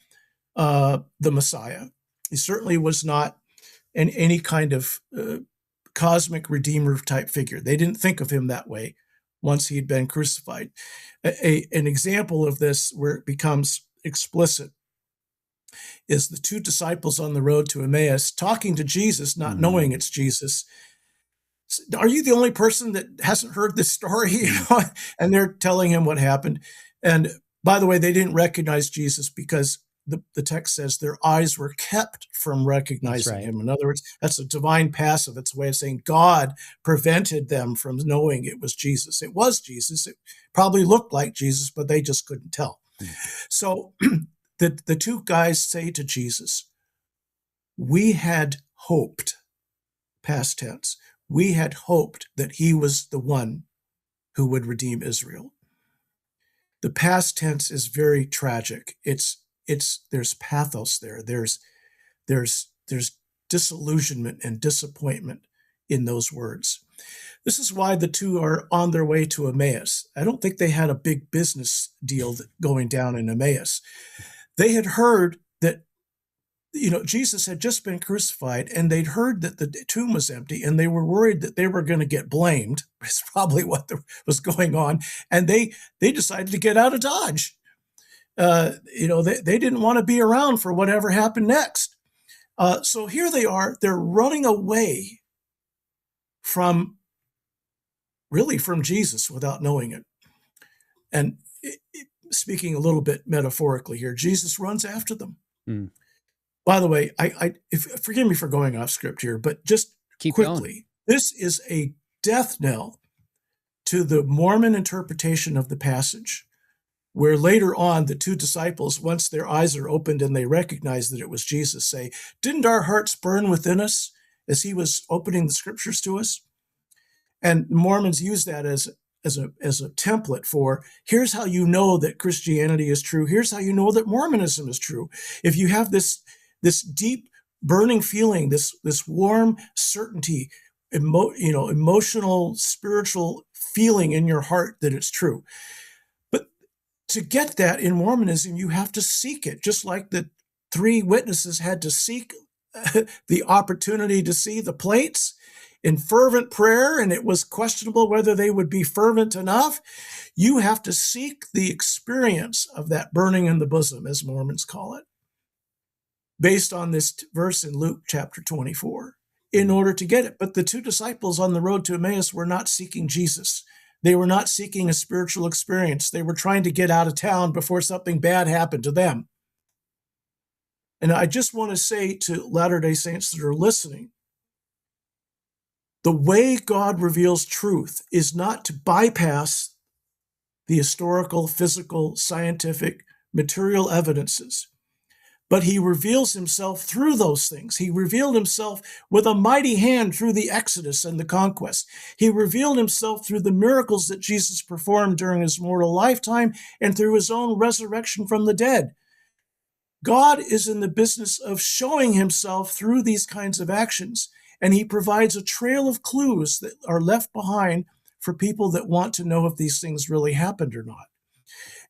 the Messiah. He certainly was not any kind of cosmic redeemer type figure. They didn't think of him that way once he'd been crucified. An example of this where it becomes explicit is the two disciples on the road to Emmaus talking to Jesus, not knowing it's Jesus. Are you the only person that hasn't heard this story? And they're telling him what happened. And by the way, they didn't recognize Jesus because the text says their eyes were kept from recognizing him. In other words, that's a divine passive. It's a way of saying God prevented them from knowing it was Jesus. It was Jesus. It probably looked like Jesus, but they just couldn't tell. So the two guys say to Jesus, we had hoped, past tense, we had hoped that he was the one who would redeem Israel. The past tense is very tragic. There's pathos there. There's disillusionment and disappointment in those words. This is why the two are on their way to Emmaus. I don't think they had a big business deal going down in Emmaus. They had heard that, Jesus had just been crucified, and they'd heard that the tomb was empty, and they were worried that they were going to get blamed. It's probably what was going on. And they decided to get out of Dodge. They didn't want to be around for whatever happened next. So here they are, they're running away from Jesus without knowing it. And speaking a little bit metaphorically here, Jesus runs after them. By the way, forgive me for going off script here, but just keep quickly, going. This is a death knell to the Mormon interpretation of the passage, where later on the two disciples, once their eyes are opened and they recognize that it was Jesus, say, didn't our hearts burn within us as he was opening the scriptures to us? And Mormons use that as a template for, here's how you know that Christianity is true. Here's how you know that Mormonism is true. If you have this deep burning feeling, this warm certainty, emotional, spiritual feeling in your heart that it's true. But to get that in Mormonism, you have to seek it, just like the three witnesses had to seek the opportunity to see the plates in fervent prayer, and it was questionable whether they would be fervent enough. You have to seek the experience of that burning in the bosom, as Mormons call it, based on this verse in Luke chapter 24, in order to get it. But the two disciples on the road to Emmaus were not seeking Jesus. They were not seeking a spiritual experience. They were trying to get out of town before something bad happened to them. And I just want to say to Latter-day Saints that are listening, the way God reveals truth is not to bypass the historical, physical, scientific, material evidences, but he reveals himself through those things. He revealed himself with a mighty hand through the Exodus and the conquest. He revealed himself through the miracles that Jesus performed during his mortal lifetime and through his own resurrection from the dead. God is in the business of showing himself through these kinds of actions, and he provides a trail of clues that are left behind for people that want to know if these things really happened or not.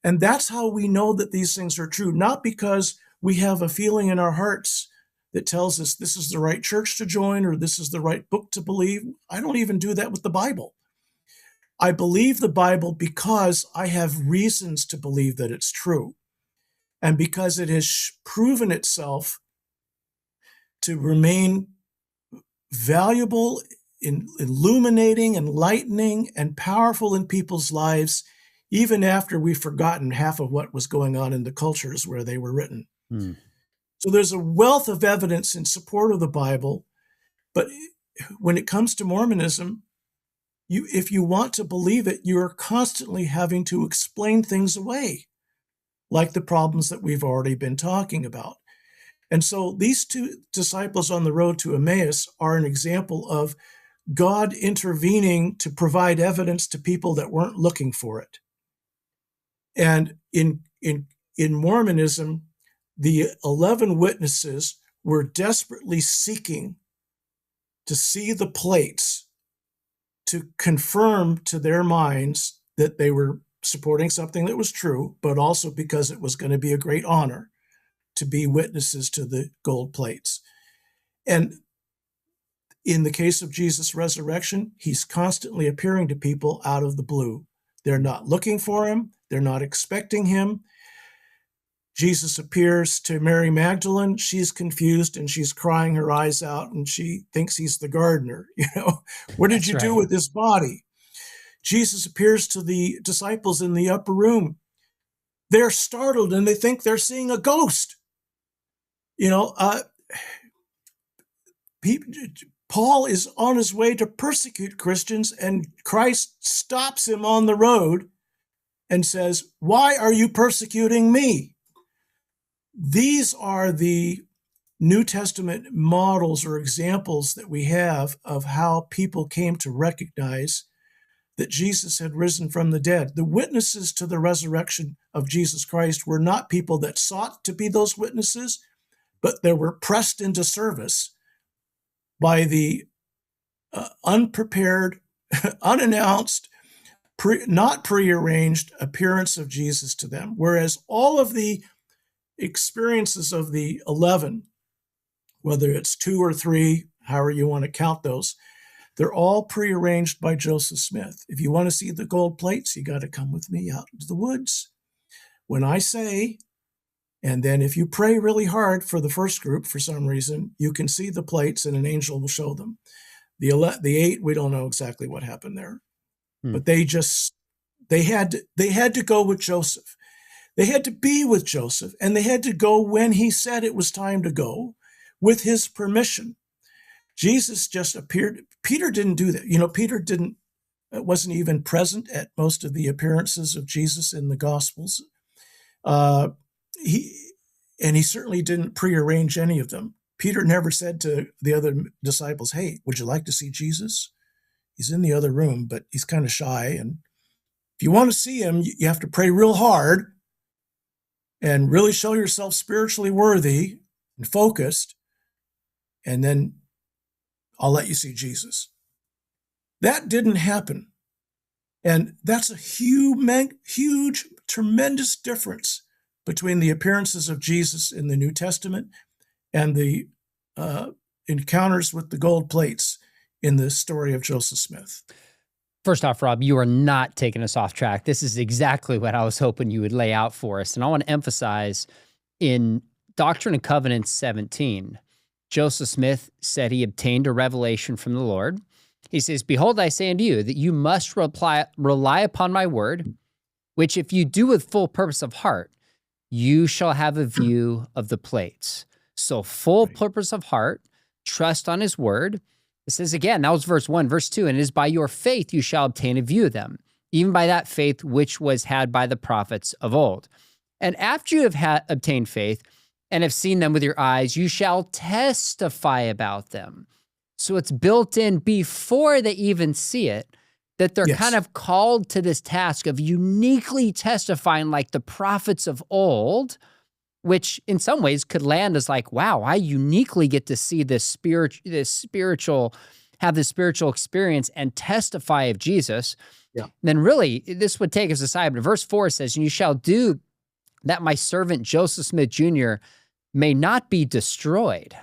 And that's how we know that these things are true, not because we have a feeling in our hearts that tells us this is the right church to join or this is the right book to believe. I don't even do that with the Bible. I believe the Bible because I have reasons to believe that it's true, and because it has proven itself to remain valuable, illuminating, enlightening, and powerful in people's lives, even after we've forgotten half of what was going on in the cultures where they were written. So there's a wealth of evidence in support of the Bible, but when it comes to Mormonism, if you want to believe it, you are constantly having to explain things away, like the problems that we've already been talking about. And so these two disciples on the road to Emmaus are an example of God intervening to provide evidence to people that weren't looking for it. And in Mormonism, the 11 witnesses were desperately seeking to see the plates to confirm to their minds that they were supporting something that was true, but also because it was going to be a great honor to be witnesses to the gold plates. And in the case of Jesus' resurrection, he's constantly appearing to people out of the blue. They're not looking for him. They're not expecting him. Jesus appears to Mary Magdalene. She's confused and she's crying her eyes out and she thinks he's the gardener. What did That's you do right. with this body? Jesus appears to the disciples in the upper room. They're startled and they think they're seeing a ghost. Paul is on his way to persecute Christians, and Christ stops him on the road and says, "Why are you persecuting me?" These are the New Testament models or examples that we have of how people came to recognize that Jesus had risen from the dead. The witnesses to the resurrection of Jesus Christ were not people that sought to be those witnesses, but they were pressed into service by the unprepared, unannounced, not prearranged appearance of Jesus to them. Whereas all of the experiences of the 11, whether it's 2 or 3, however you want to count those, they're all prearranged by Joseph Smith. If you want to see the gold plates, you got to come with me out into the woods when I say, and then if you pray really hard for the first group, for some reason, you can see the plates and an angel will show them. The 8, we don't know exactly what happened there, but they had to go with Joseph. They had to be with Joseph, and they had to go when he said it was time to go, with his permission. Jesus just appeared. Peter didn't do that. Peter wasn't even present at most of the appearances of Jesus in the Gospels. He certainly didn't prearrange any of them. Peter never said to the other disciples, "Hey, would you like to see Jesus? He's in the other room, but he's kind of shy. And if you want to see him, you have to pray real hard and really show yourself spiritually worthy and focused. And then I'll let you see Jesus." That didn't happen. And that's a huge, tremendous difference between the appearances of Jesus in the New Testament and the encounters with the gold plates in the story of Joseph Smith. First off, Rob, you are not taking us off track. This is exactly what I was hoping you would lay out for us. And I want to emphasize in Doctrine and Covenants 17, Joseph Smith said he obtained a revelation from the Lord. He says, "Behold, I say unto you that you must rely upon my word, which if you do with full purpose of heart, you shall have a view of the plates." So full purpose of heart, trust on his word. It says again, that was verse 1. Verse 2, "And it is by your faith you shall obtain a view of them, even by that faith which was had by the prophets of old. And after you have obtained faith and have seen them with your eyes, you shall testify about them." So it's built in before they even see it, that they're kind of called to this task of uniquely testifying like the prophets of old, which in some ways could land as like, wow, I uniquely get to see this spiritual experience and testify of Jesus. Yeah. And then really, this would take us aside. But verse 4 says, "And you shall do that my servant Joseph Smith Jr. may not be destroyed."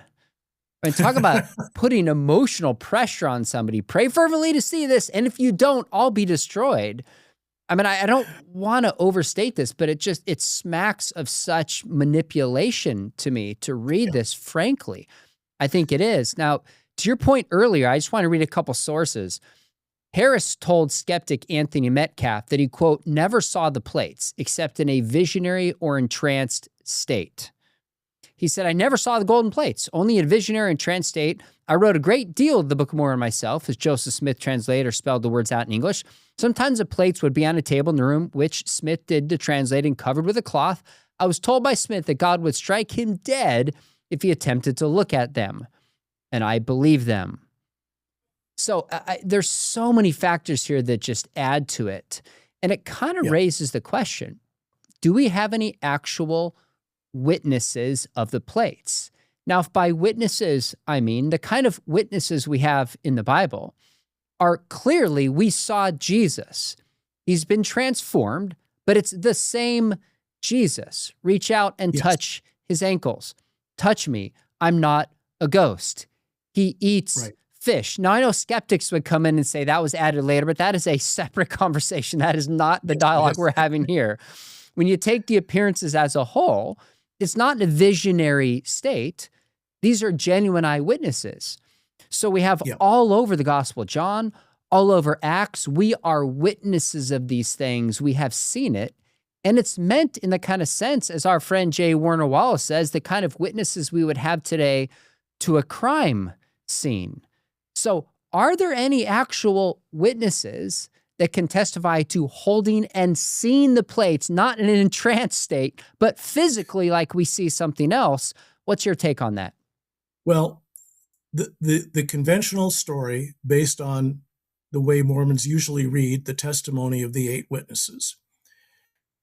I mean, talk about putting emotional pressure on somebody. Pray fervently to see this, and if you don't, I'll be destroyed. I mean, I don't want to overstate this, but it smacks of such manipulation to me to read this, frankly. I think it is. Now, to your point earlier, I just want to read a couple sources. Harris told skeptic Anthony Metcalf that he, quote, "never saw the plates except in a visionary or entranced state." He said, "I never saw the golden plates, only in a visionary and trance state. I wrote a great deal of the Book of Mormon myself," as Joseph Smith translated or spelled the words out in English. "Sometimes the plates would be on a table in the room, which Smith did to translate and covered with a cloth. I was told by Smith that God would strike him dead if he attempted to look at them. And I believe them." So there's so many factors here that just add to it. And it kind of Yeah. raises the question, do we have any actual witnesses of the plates? Now, if by witnesses, I mean the kind of witnesses we have in the Bible are clearly we saw Jesus. He's been transformed, but it's the same Jesus. Reach out and Yes. touch his ankles. Touch me. I'm not a ghost. He eats Right. fish. Now, I know skeptics would come in and say that was added later, but that is a separate conversation. That is not the Yes, it dialogue is. we're having here. When you take the appearances as a whole, it's not in a visionary state. These are genuine eyewitnesses. So we have Yeah. all over the Gospel of John, all over Acts, we are witnesses of these things. We have seen it. And it's meant in the kind of sense, as our friend J. Warner Wallace says, the kind of witnesses we would have today to a crime scene. So are there any actual witnesses that can testify to holding and seeing the plates, not in an entranced state, but physically like we see something else? What's your take on that? Well, the conventional story, based on the way Mormons usually read the testimony of the 8 witnesses,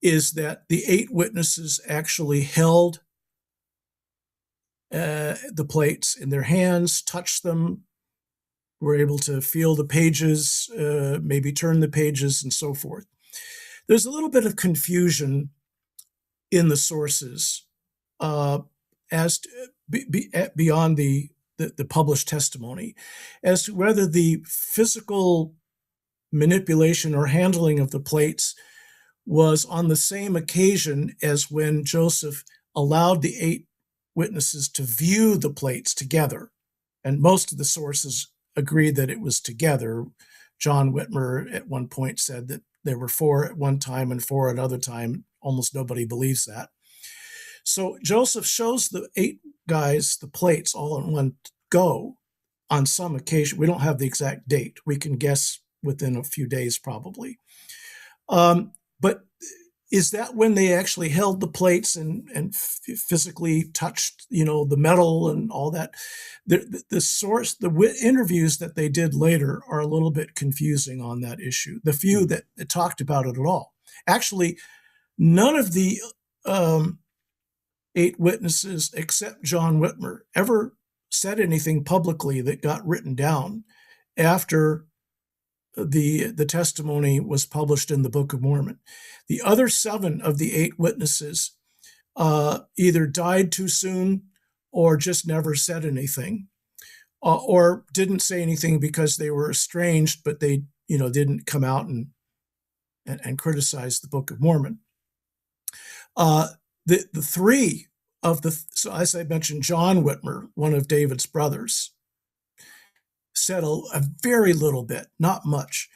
is that the 8 witnesses actually held the plates in their hands, touched them, were able to feel the pages, maybe turn the pages, and so forth. There's a little bit of confusion in the sources as to, beyond the published testimony as to whether the physical manipulation or handling of the plates was on the same occasion as when Joseph allowed the 8 witnesses to view the plates together. And most of the sources agree that it was together. John Whitmer at one point said that there were 4 at one time and 4 at another time. Almost nobody believes that. So Joseph shows the 8 guys the plates all in one go on some occasion. We don't have the exact date. We can guess within a few days probably. But is that when they actually held the plates and physically touched, the metal and all that? The source, the interviews that they did later are a little bit confusing on that issue. The few that talked about it at all. Actually, none of the 8 witnesses except John Whitmer ever said anything publicly that got written down after the testimony was published in the Book of Mormon. The other 7 of the 8 witnesses either died too soon or just never said anything, or didn't say anything because they were estranged, but they didn't come out and criticize the Book of Mormon. The 3 of the, so as I mentioned, John Whitmer, one of David's brothers, said a very little bit, not much.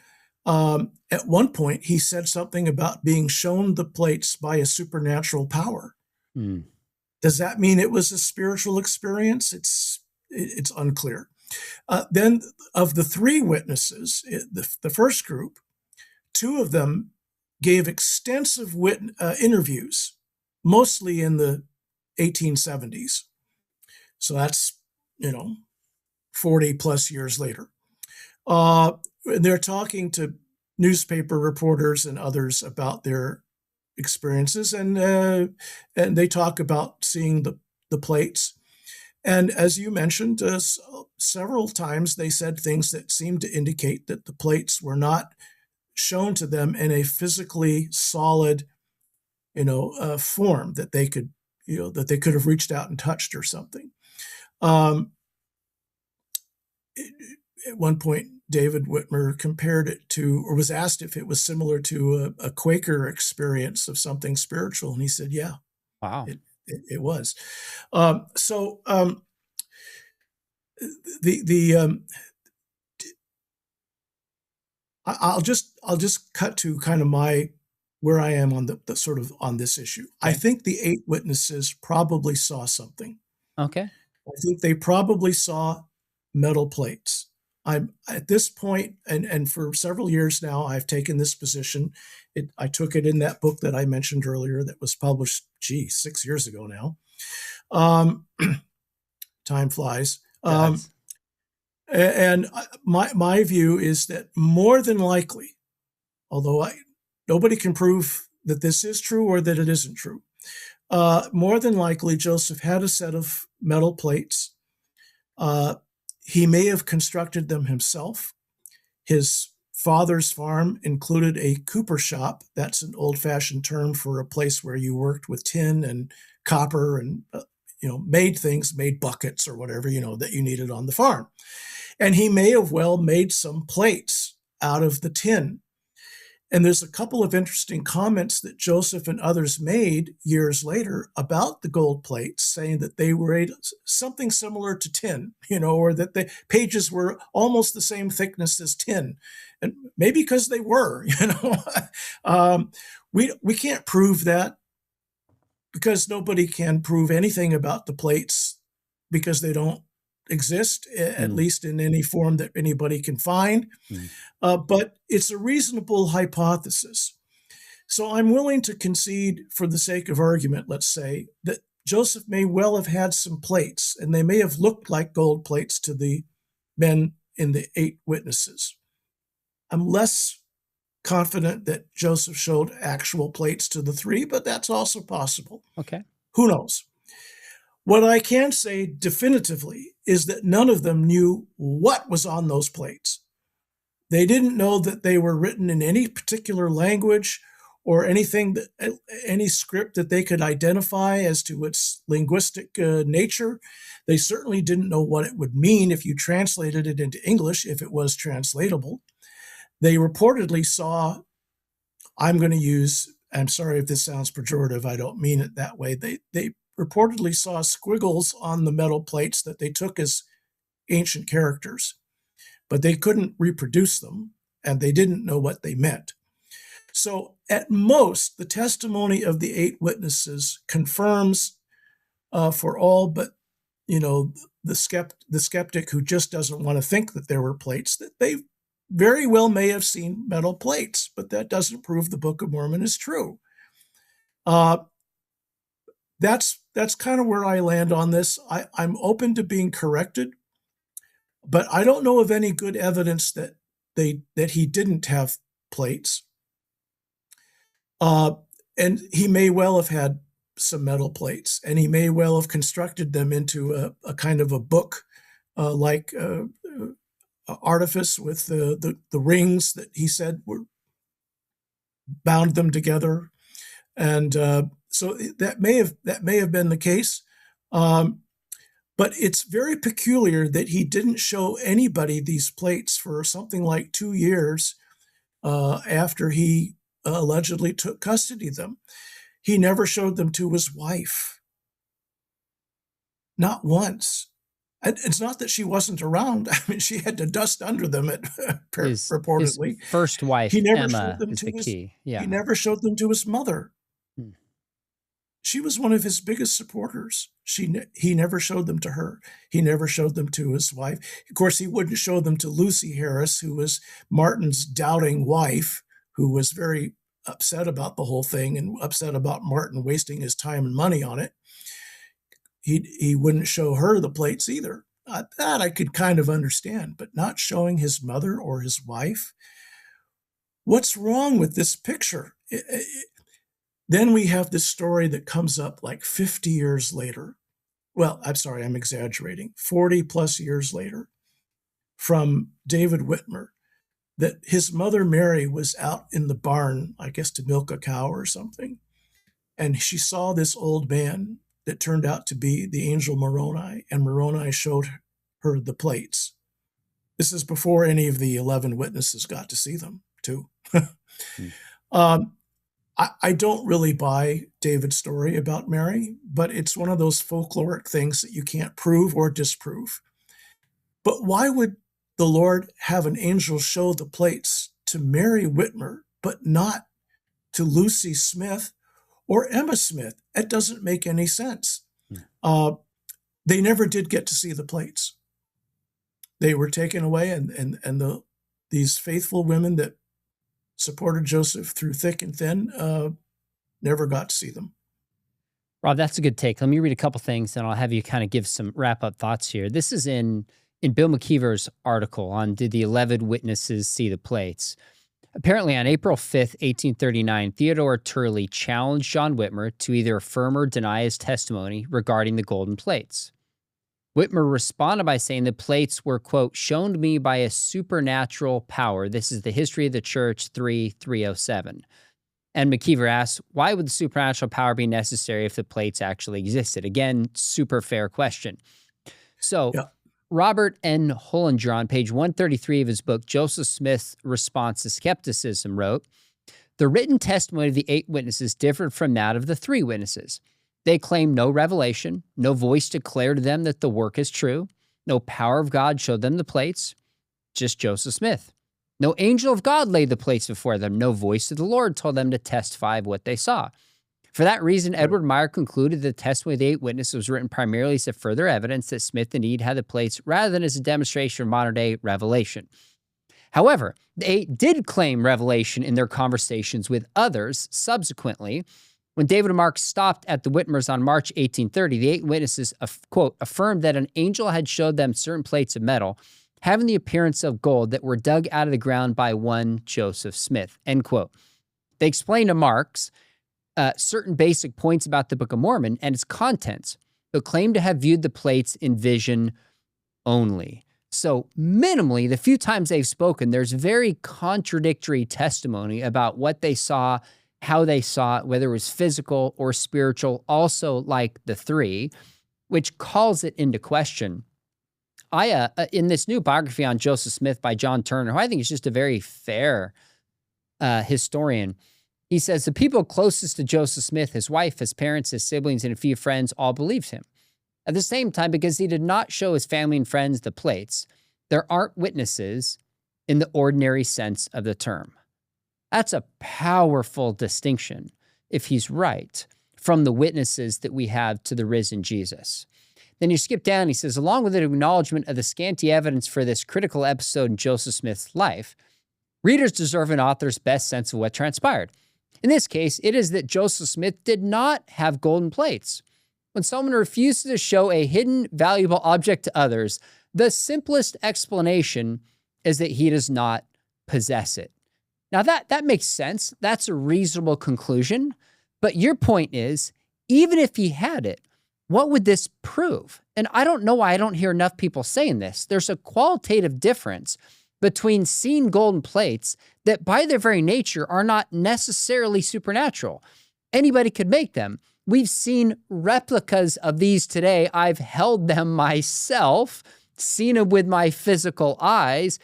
At one point, he said something about being shown the plates by a supernatural power. Does that mean it was a spiritual experience? It's unclear. Then, of the 3 witnesses, the first group, 2 of them gave extensive interviews, mostly in the 1870s. So that's 40 plus years later. They're talking to newspaper reporters and others about their experiences, and they talk about seeing the plates. And as you mentioned, several times they said things that seemed to indicate that the plates were not shown to them in a physically solid, form that they could, have reached out and touched or something. At one point, David Whitmer compared it to, or was asked if it was similar to a Quaker experience of something spiritual, and he said, "Yeah, Wow. it was." I'll just cut to kind of where I am on the sort of on this issue. Okay. I think the 8 witnesses probably saw something. Okay. I think they probably saw metal plates. I'm at this point, and for several years now, I've taken this position. I took it in that book that I mentioned earlier that was published, 6 years ago now. Time flies. Does. And my view is that more than likely, although nobody can prove that this is true or that it isn't true, more than likely Joseph had a set of metal plates. He may have constructed them himself. His father's farm included a cooper shop. That's an old-fashioned term for a place where you worked with tin and copper and made things, made buckets or whatever that you needed on the farm. And he may have well made some plates out of the tin. And there's a couple of interesting comments that Joseph and others made years later about the gold plates, saying that they were something similar to tin, or that the pages were almost the same thickness as tin. And maybe because they were, we can't prove that, because nobody can prove anything about the plates because they don't exist, at least in any form that anybody can find. But it's a reasonable hypothesis. So I'm willing to concede, for the sake of argument, let's say, that Joseph may well have had some plates, and they may have looked like gold plates to the men in the 8 witnesses. I'm less confident that Joseph showed actual plates to the 3, but that's also possible. Okay. Who knows? What I can say definitively is that none of them knew what was on those plates. They didn't know that they were written in any particular language or anything, any script that they could identify as to its linguistic nature. They certainly didn't know what it would mean if you translated it into English, if it was translatable. They reportedly saw, I'm sorry if this sounds pejorative, I don't mean it that way. They reportedly saw squiggles on the metal plates that they took as ancient characters, but they couldn't reproduce them, and they didn't know what they meant. So at most, the testimony of the 8 witnesses confirms for all but, the skeptic who just doesn't want to think that there were plates, that they very well may have seen metal plates, but that doesn't prove the Book of Mormon is true. That's kind of where I land on this. I'm open to being corrected, but I don't know of any good evidence that he didn't have plates. And he may well have had some metal plates, and he may well have constructed them into a kind of a book, like artifice with the rings that he said were bound them together, and so that may have been the case. But it's very peculiar that he didn't show anybody these plates for something like 2 years after he allegedly took custody of them. He never showed them to his wife. Not once. And it's not that she wasn't around. I mean, she had to dust under them, reportedly. His first wife, Emma, is the key. Yeah. He never showed them to his mother. Hmm. She was one of his biggest supporters. He never showed them to her. He never showed them to his wife. Of course, he wouldn't show them to Lucy Harris, who was Martin's doubting wife, who was very upset about the whole thing and upset about Martin wasting his time and money on it. He wouldn't show her the plates either. That I could kind of understand, but not showing his mother or his wife. What's wrong with this picture? Then we have this story that comes up like 50 years later. Well, I'm sorry, I'm exaggerating. 40 plus years later, from David Whitmer, that his mother Mary was out in the barn, I guess to milk a cow or something, and she saw this old man that turned out to be the angel Moroni, and Moroni showed her the plates. This is before any of the 11 witnesses got to see them, too. I don't really buy David's story about Mary, but it's one of those folkloric things that you can't prove or disprove. But why would the Lord have an angel show the plates to Mary Whitmer, but not to Lucy Smith or Emma Smith? It doesn't make any sense. They never did get to see the plates. They were taken away, and these faithful women that supported Joseph through thick and thin never got to see them. Rob, that's a good take. Let me read a couple things, and I'll have you kind of give some wrap-up thoughts here. This is in in Bill McKeever's article on Did the 11 Witnesses See the Plates? Apparently, on April 5th, 1839, Theodore Turley challenged John Whitmer to either affirm or deny his testimony regarding the golden plates. Whitmer responded by saying the plates were, quote, shown to me by a supernatural power. This is the History of the Church 3:307. And McKeever asks, why would the supernatural power be necessary if the plates actually existed? Again, super fair question. So, Yeah. Robert N. Hollinger, on page 133 of his book, Joseph Smith's Response to Skepticism, wrote, the written testimony of the 8 witnesses differed from that of the 3 witnesses. They claim no revelation, no voice declared to them that the work is true, no power of God showed them the plates, just Joseph Smith. No angel of God laid the plates before them, no voice of the Lord told them to testify of what they saw. For that reason, Edward Meyer concluded the testimony of the 8 witnesses was written primarily as a further evidence that Smith indeed had the plates rather than as a demonstration of modern-day revelation. However, the 8 did claim revelation in their conversations with others subsequently. When David and Mark stopped at the Whitmers on March 1830, the 8 witnesses, quote, affirmed that an angel had showed them certain plates of metal having the appearance of gold that were dug out of the ground by one Joseph Smith, end quote. They explained to Marx certain basic points about the Book of Mormon and its contents, but claimed to have viewed the plates in vision only. So minimally, the few times they've spoken, there's very contradictory testimony about what they saw, how they saw it, whether it was physical or spiritual, also like the 3, which calls it into question. In this new biography on Joseph Smith by John Turner, who I think is just a very fair historian, he says the people closest to Joseph Smith, his wife, his parents, his siblings, and a few friends all believed him. At the same time, because he did not show his family and friends the plates, there aren't witnesses in the ordinary sense of the term. That's a powerful distinction, if he's right, from the witnesses that we have to the risen Jesus. Then you skip down, he says, along with an acknowledgement of the scanty evidence for this critical episode in Joseph Smith's life, readers deserve an author's best sense of what transpired. In this case, it is that Joseph Smith did not have golden plates. When someone refuses to show a hidden, valuable object to others, the simplest explanation is that he does not possess it. Now, that makes sense. That's a reasonable conclusion. But your point is, even if he had it, what would this prove? And I don't know why I don't hear enough people saying this. There's a qualitative difference between seeing golden plates that by their very nature are not necessarily supernatural. Anybody could make them. We've seen replicas of these today. I've held them myself, seen them with my physical eyes.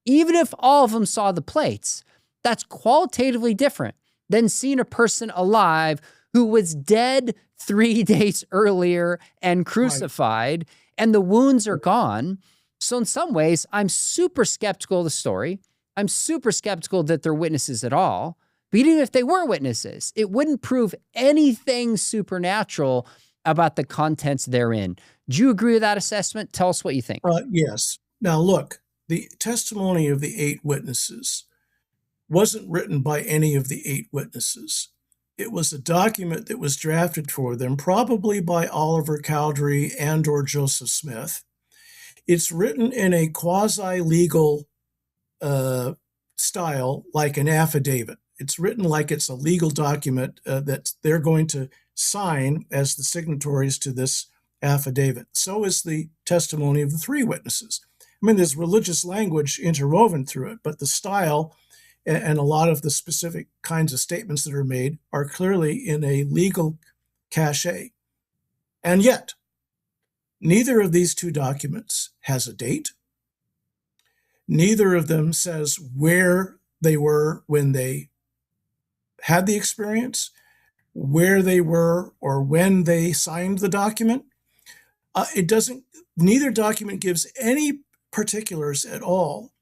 Even if all of them saw the plates, that's qualitatively different than seeing a person alive who was dead 3 days earlier and crucified, and the wounds are gone. So in some ways, I'm super skeptical of the story. I'm super skeptical that they're witnesses at all. But even if they were witnesses, it wouldn't prove anything supernatural about the contents therein. Do you agree with that assessment? Tell us what you think. Yes. Now, look, the testimony of the 8 witnesses wasn't written by any of the 8 witnesses. It was a document that was drafted for them, probably by Oliver Cowdery and or Joseph Smith. It's written in a quasi-legal style, like an affidavit. It's written like it's a legal document that they're going to sign as the signatories to this affidavit. So is the testimony of the 3 witnesses. I mean, there's religious language interwoven through it, but the style and a lot of the specific kinds of statements that are made are clearly in a legal cachet. And yet, neither of these 2 documents has a date. Neither of them says where they were when they had the experience, where they were or when they signed the document. Neither document gives any particulars at all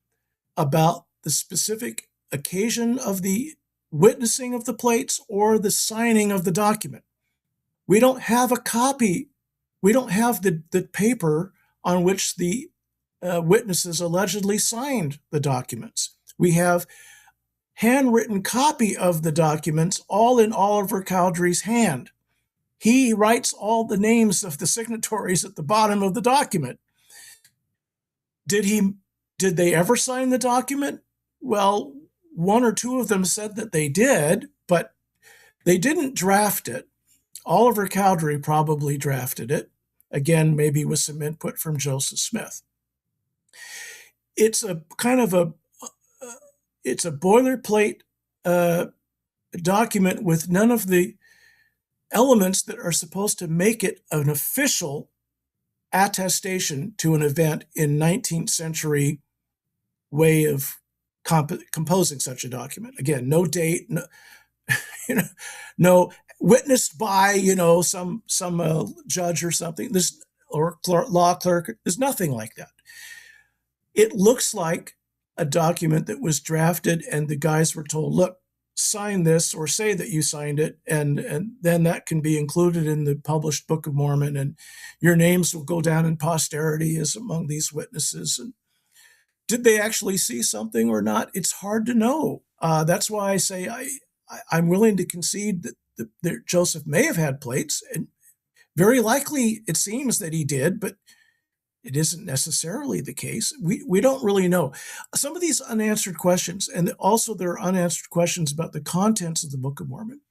about the specific occasion of the witnessing of the plates or the signing of the document. We don't have a copy. We don't have the paper on which the witnesses allegedly signed the documents. We have handwritten copy of the documents, all in Oliver Cowdery's hand. He writes all the names of the signatories at the bottom of the document. Did they ever sign the document? Well, one or two of them said that they did, but they didn't draft it. Oliver Cowdery probably drafted it, again, maybe with some input from Joseph Smith. It's a kind of it's a boilerplate document with none of the elements that are supposed to make it an official attestation to an event in 19th century way of composing such a document. Again, no date, no, no witnessed by some judge or something. Or law clerk. There's nothing like that. It looks like a document that was drafted, and the guys were told, "Look, sign this or say that you signed it, and then that can be included in the published Book of Mormon, and your names will go down in posterity as among these witnesses." And did they actually see something or not? It's hard to know. That's why I say I'm willing to concede that Joseph may have had plates, and very likely it seems that he did, but it isn't necessarily the case. We don't really know. Some of these unanswered questions, and also there are unanswered questions about the contents of the Book of Mormon.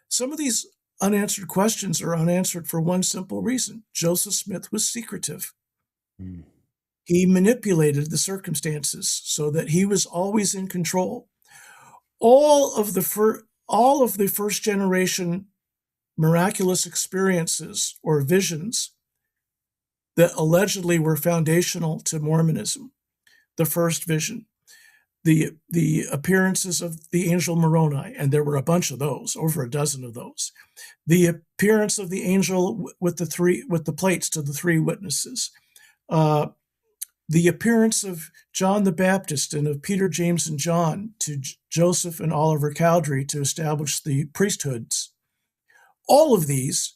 Some of these unanswered questions are unanswered for one simple reason. Joseph Smith was secretive. Mm. He manipulated the circumstances so that he was always in control. All of the first generation miraculous experiences or visions that allegedly were foundational to Mormonism. The first vision, the appearances of the angel Moroni, and there were a bunch of those, over a dozen of those. The appearance of the angel with the plates to the three witnesses. The appearance of John the Baptist and of Peter, James, and John to Joseph and Oliver Cowdery to establish the priesthoods. All of these,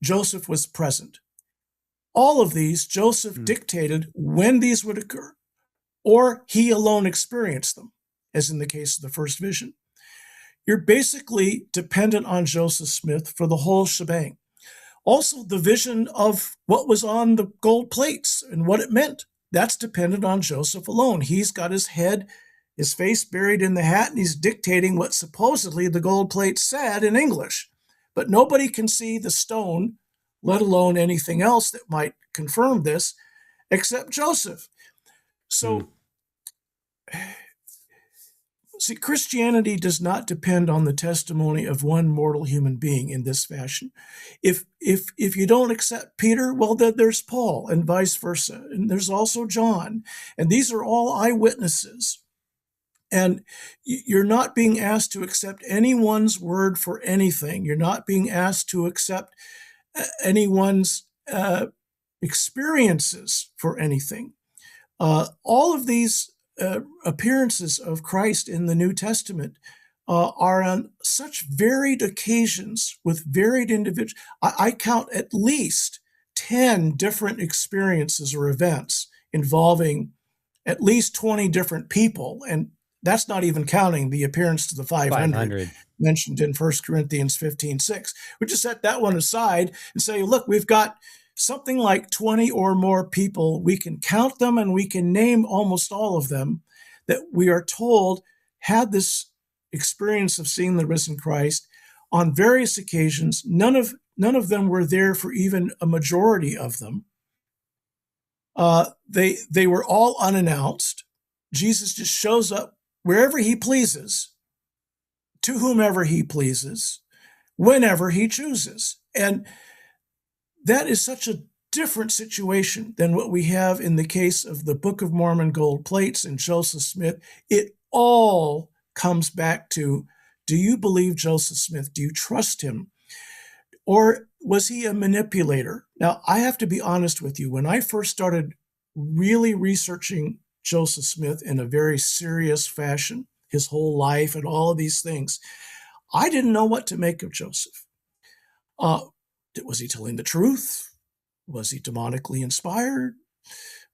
Joseph was present. All of these, Joseph dictated when these would occur, or he alone experienced them, as in the case of the first vision. You're basically dependent on Joseph Smith for the whole shebang. Also, the vision of what was on the gold plates and what it meant, that's dependent on Joseph alone. He's got his face buried in the hat, and he's dictating what supposedly the gold plate said in English. But nobody can see the stone, let alone anything else that might confirm this, except Joseph. So, see, Christianity does not depend on the testimony of one mortal human being in this fashion. If you don't accept Peter, well, then there's Paul, and vice versa. And there's also John. And these are all eyewitnesses. And you're not being asked to accept anyone's word for anything. You're not being asked to accept anyone's experiences for anything. All of these appearances of Christ in the New Testament are on such varied occasions with varied individuals. I count at least 10 different experiences or events involving at least 20 different people. And that's not even counting the appearance to the 500 mentioned in 1 Corinthians 15:6. We just set that one aside and say, look, we've got something like 20 or more people. We can count them and we can name almost all of them that we are told had this experience of seeing the risen Christ on various occasions. None of them were there for even a majority of them. They were all unannounced. Jesus just shows up wherever he pleases, to whomever he pleases, whenever he chooses. And that is such a different situation than what we have in the case of the Book of Mormon gold plates and Joseph Smith. It all comes back to, do you believe Joseph Smith? Do you trust him? Or was he a manipulator? Now, I have to be honest with you. When I first started really researching Joseph Smith in a very serious fashion, his whole life and all of these things, I didn't know what to make of Joseph. Was he telling the truth? Was he demonically inspired?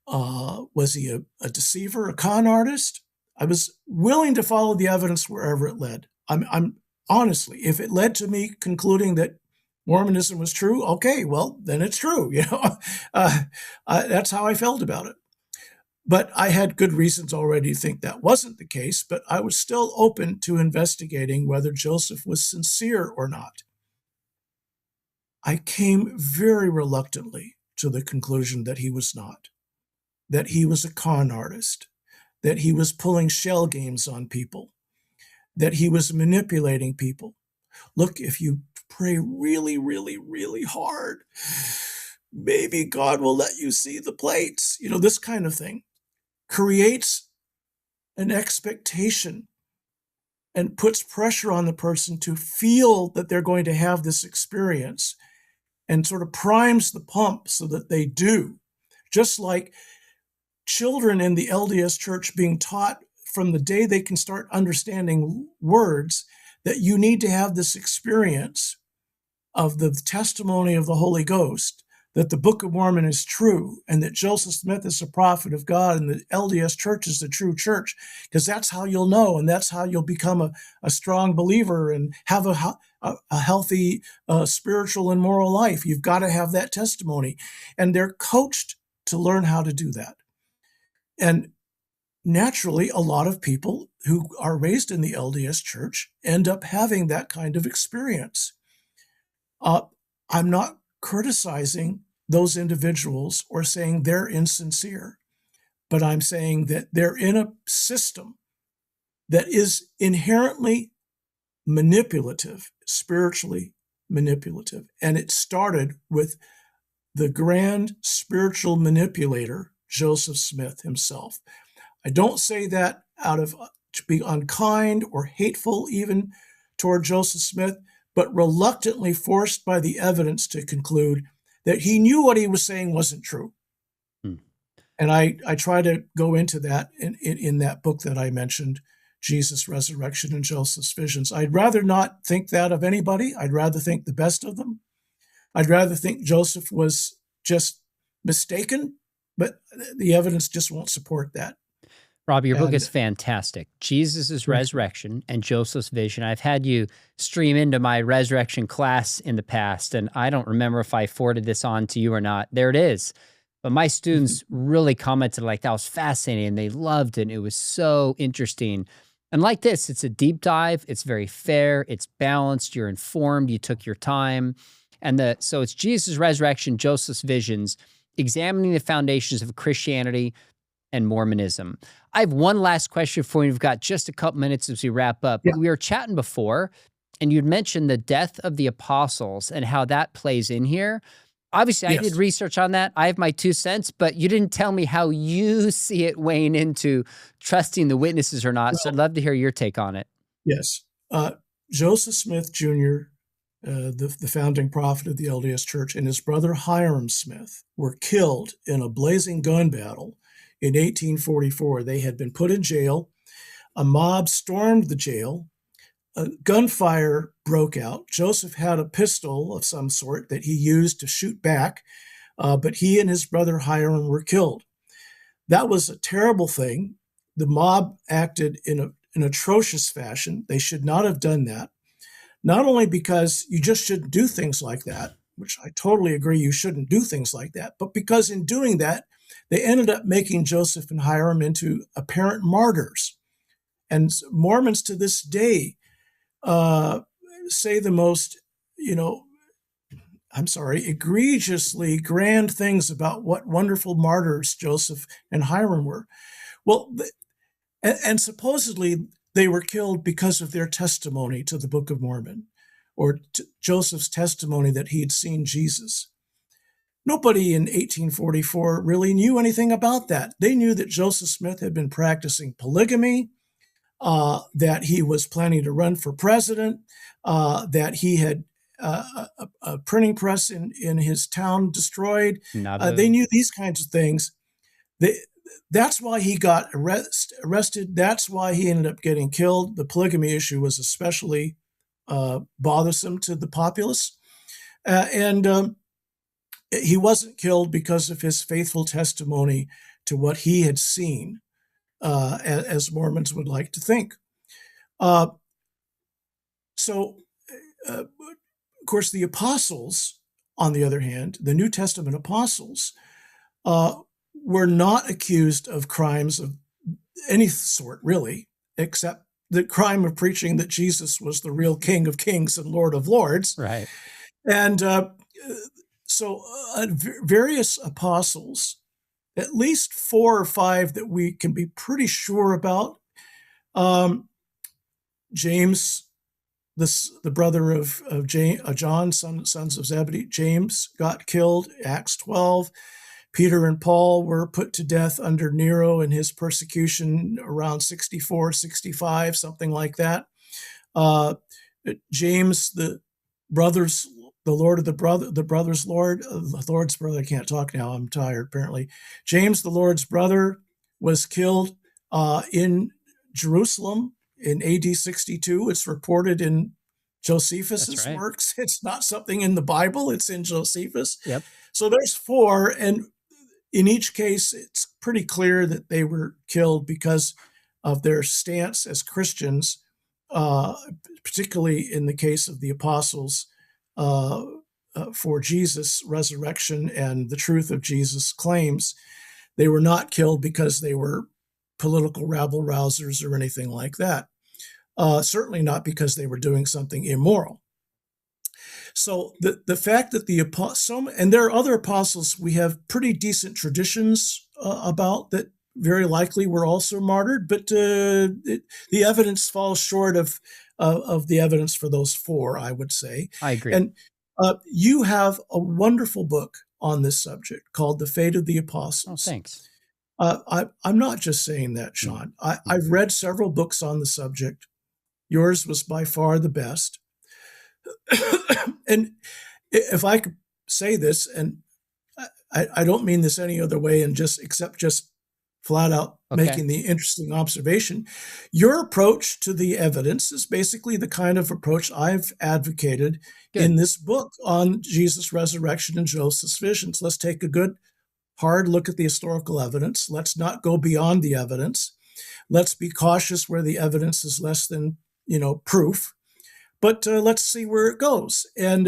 Was he a deceiver, a con artist? I was willing to follow the evidence wherever it led. I'm honestly, if it led to me concluding that Mormonism was true, okay, well, then it's true. That's how I felt about it. But I had good reasons already to think that wasn't the case, but I was still open to investigating whether Joseph was sincere or not. I came very reluctantly to the conclusion that he was not, that he was a con artist, that he was pulling shell games on people, that he was manipulating people. Look, if you pray really, really, really hard, maybe God will let you see the plates. This kind of thing creates an expectation and puts pressure on the person to feel that they're going to have this experience and sort of primes the pump so that they do. Just like children in the LDS church being taught from the day they can start understanding words that you need to have this experience of the testimony of the Holy Ghost, that the Book of Mormon is true, and that Joseph Smith is a prophet of God, and the LDS church is the true church, because that's how you'll know, and that's how you'll become a strong believer and have a healthy spiritual and moral life. You've got to have that testimony. And they're coached to learn how to do that. And naturally, a lot of people who are raised in the LDS church end up having that kind of experience. I'm not criticizing those individuals or saying they're insincere, but I'm saying that they're in a system that is inherently manipulative, spiritually manipulative. And it started with the grand spiritual manipulator, Joseph Smith himself. I don't say that out of to be unkind or hateful even toward Joseph Smith, but reluctantly forced by the evidence to conclude that he knew what he was saying wasn't true. And I try to go into that in that book that I mentioned, Jesus' Resurrection and Joseph's Visions. I'd rather not think that of anybody. I'd rather think the best of them. I'd rather think Joseph was just mistaken, but the evidence just won't support that. Rob, your book is fantastic. Jesus' Resurrection and Joseph's Vision. I've had you stream into my resurrection class in the past, and I don't remember if I forwarded this on to you or not. There it is. But my students really commented like that was fascinating. They loved it. It was so interesting. And like this, it's a deep dive. It's very fair. It's balanced. You're informed. You took your time. So it's Jesus' Resurrection, Joseph's Visions, examining the foundations of Christianity and Mormonism. I have one last question for you. We've got just a couple minutes as we wrap up. Yeah. We were chatting before, and you'd mentioned the death of the apostles and how that plays in here. Obviously, yes. I did research on that. I have my 2 cents, but you didn't tell me how you see it weighing into trusting the witnesses or not. Well, so I'd love to hear your take on it. Yes. Joseph Smith Jr., the founding prophet of the LDS Church, and his brother Hiram Smith were killed in a blazing gun battle in 1844. They had been put in jail. A mob stormed the jail. Gunfire broke out. Joseph had a pistol of some sort that he used to shoot back, but he and his brother Hiram were killed. That was a terrible thing. The mob acted in an atrocious fashion. They should not have done that. Not only because you just shouldn't do things like that, which I totally agree you shouldn't do things like that, but because in doing that, they ended up making Joseph and Hiram into apparent martyrs. And Mormons to this day say the most, egregiously grand things about what wonderful martyrs Joseph and Hiram were. Well, and supposedly they were killed because of their testimony to the Book of Mormon, or Joseph's testimony that he had seen Jesus. Nobody in 1844 really knew anything about that. They knew that Joseph Smith had been practicing polygamy, that he was planning to run for president, that he had a printing press in his town destroyed. They knew these kinds of things. That's why he got arrested. That's why he ended up getting killed. The polygamy issue was especially bothersome to the populace. He wasn't killed because of his faithful testimony to what he had seen, as Mormons would like to think. Of course, the apostles, on the other hand, the New Testament apostles, were not accused of crimes of any sort, really, except the crime of preaching that Jesus was the real King of Kings and Lord of Lords. Right. And so various apostles, at least 4 or 5 that we can be pretty sure about. James, the brother of John, sons of Zebedee, James got killed, Acts 12. Peter and Paul were put to death under Nero in his persecution around 64, 65, something like that. James, the brothers, the Lord of the brother's Lord, the Lord's brother. I can't talk now. I'm tired, apparently. James, the Lord's brother, was killed in Jerusalem in AD 62. It's reported in Josephus's works. It's not something in the Bible. It's in Josephus. Yep. So there's 4, and in each case, it's pretty clear that they were killed because of their stance as Christians, particularly in the case of the apostles, for Jesus' resurrection and the truth of Jesus' claims. They were not killed because they were political rabble-rousers or anything like that. Certainly not because they were doing something immoral. So the fact that the apostle, and there are other apostles we have pretty decent traditions about that very likely were also martyred, but the evidence falls short of the evidence for those 4, I would say. I agree. And you have a wonderful book on this subject called The Fate of the Apostles. Oh, thanks. I'm not just saying that, Sean. I've read several books on the subject. Yours was by far the best. And if I could say this, and I don't mean this any other way, and except flat out making the interesting observation, your approach to the evidence is basically the kind of approach I've advocated in this book on Jesus' resurrection and Joseph's visions. Let's take a good, hard look at the historical evidence. Let's not go beyond the evidence. Let's be cautious where the evidence is less than, proof. But let's see where it goes. And,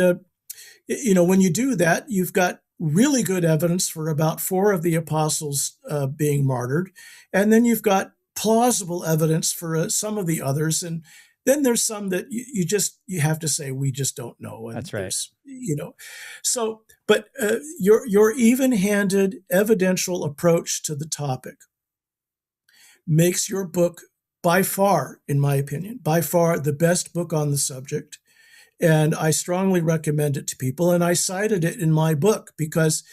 when you do that, you've got really good evidence for about 4 of the apostles being martyred. And then you've got plausible evidence for some of the others. And then there's some that you have to say, we just don't know. And that's right. So, but your even-handed evidential approach to the topic makes your book by far, in my opinion, by far the best book on the subject. And I strongly recommend it to people. And I cited it in my book because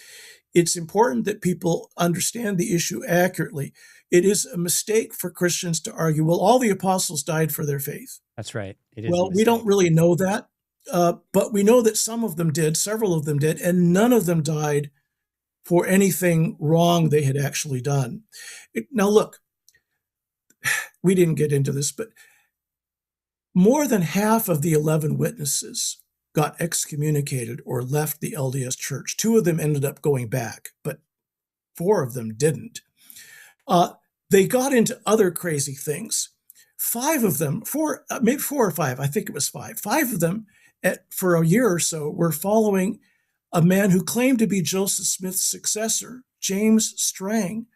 it's important that people understand the issue accurately. It is a mistake for Christians to argue, well, all the apostles died for their faith. That's right. It is. Well, we don't really know that, but we know that some of them did, several of them did, and none of them died for anything wrong they had actually done. Now, look, we didn't get into this, but more than half of the 11 witnesses got excommunicated or left the LDS Church. 2 of them ended up going back, but 4 of them didn't. They got into other crazy things. 5 of them, maybe 4 or 5, I think it was 5. 5 of them, for a year or so, were following a man who claimed to be Joseph Smith's successor, James Strang.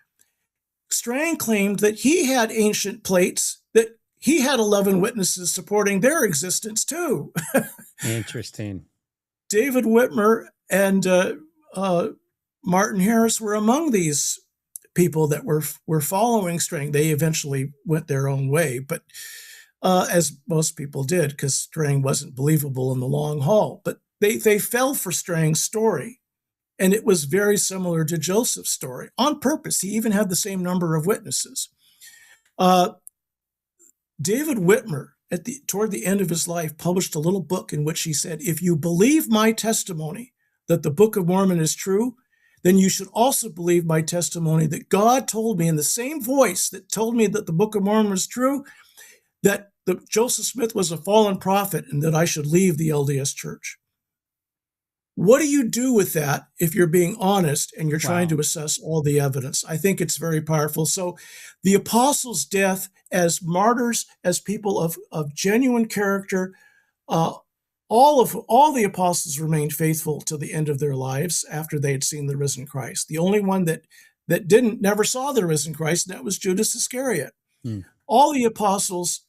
Strang claimed that he had ancient plates, that he had 11 witnesses supporting their existence too. Interesting. David Whitmer and Martin Harris were among these people that were following Strang. They eventually went their own way, but as most people did, because Strang wasn't believable in the long haul. But they fell for Strang's story. And it was very similar to Joseph's story on purpose. He even had the same number of witnesses. David Whitmer, toward the end of his life, published a little book in which he said, if you believe my testimony that the Book of Mormon is true, then you should also believe my testimony that God told me in the same voice that told me that the Book of Mormon was true, that Joseph Smith was a fallen prophet and that I should leave the LDS Church. What do you do with that if you're being honest and you're trying to assess all the evidence? I think it's very powerful. So the apostles' death as martyrs, as people of genuine character, all the apostles remained faithful to the end of their lives after they had seen the risen Christ. The only one that that never saw the risen Christ, and that was Judas Iscariot. Hmm. All the apostles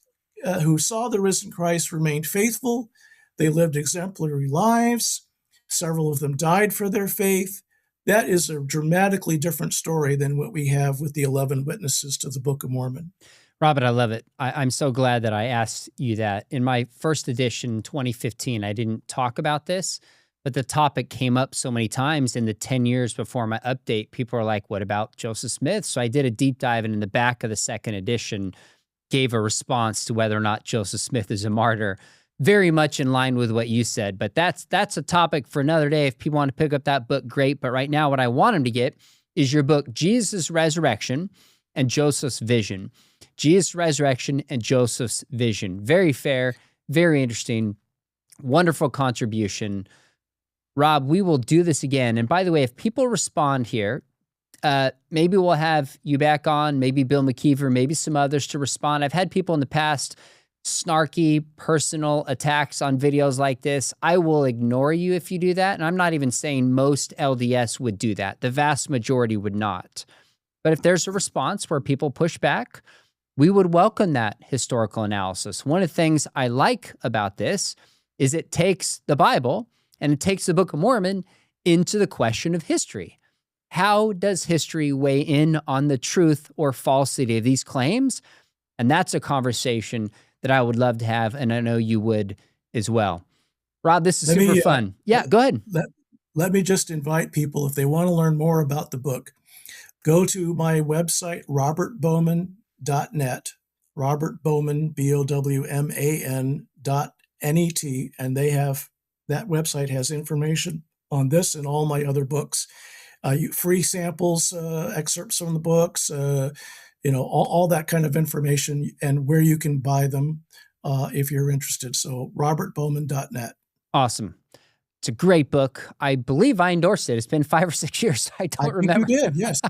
who saw the risen Christ remained faithful. They lived exemplary lives. Several of them died for their faith. That is a dramatically different story than what we have with the 11 witnesses to the Book of Mormon. Robert, I love it. I'm so glad that I asked you that. In my first edition, 2015, I didn't talk about this, but the topic came up so many times in the 10 years before my update. People are like, what about Joseph Smith? So I did a deep dive, and in the back of the second edition, gave a response to whether or not Joseph Smith is a martyr. Very much in line with what you said, but that's a topic for another day. If people want to pick up that book, great. But right now, what I want them to get is your book, Jesus' Resurrection and Joseph's Vision. Jesus' Resurrection and Joseph's Vision. Very fair, very interesting, wonderful contribution. Rob, we will do this again. And by the way, if people respond here, maybe we'll have you back on, maybe Bill McKeever, maybe some others to respond. I've had people in the past snarky personal attacks on videos like this. I will ignore you if you do that. And I'm not even saying most LDS would do that. The vast majority would not. But if there's a response where people push back, we would welcome that historical analysis. One of the things I like about this is it takes the Bible and it takes the Book of Mormon into the question of history. How does history weigh in on the truth or falsity of these claims? And that's a conversation that I would love to have, and I know you would as well. Rob, this is super fun. Yeah, go ahead. Let me just invite people, if they want to learn more about the book, go to my website, robertbowman.net, Robert Bowman, BOWMAN.net, and that website has information on this and all my other books. Free samples, excerpts from the books, all that kind of information, and where you can buy them if you're interested. So robertbowman.net. Awesome. It's a great book. I believe I endorsed it. It's been 5 or 6 years. I don't remember. You did, yes.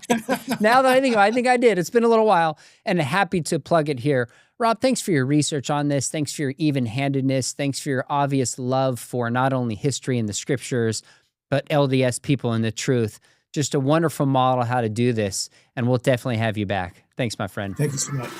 Now that I think about it, I think I did. It's been a little while, and happy to plug it here. Rob, thanks for your research on this. Thanks for your even-handedness. Thanks for your obvious love for not only history and the scriptures, but LDS people and the truth. Just a wonderful model how to do this, and we'll definitely have you back. Thanks, my friend. Thank you so much.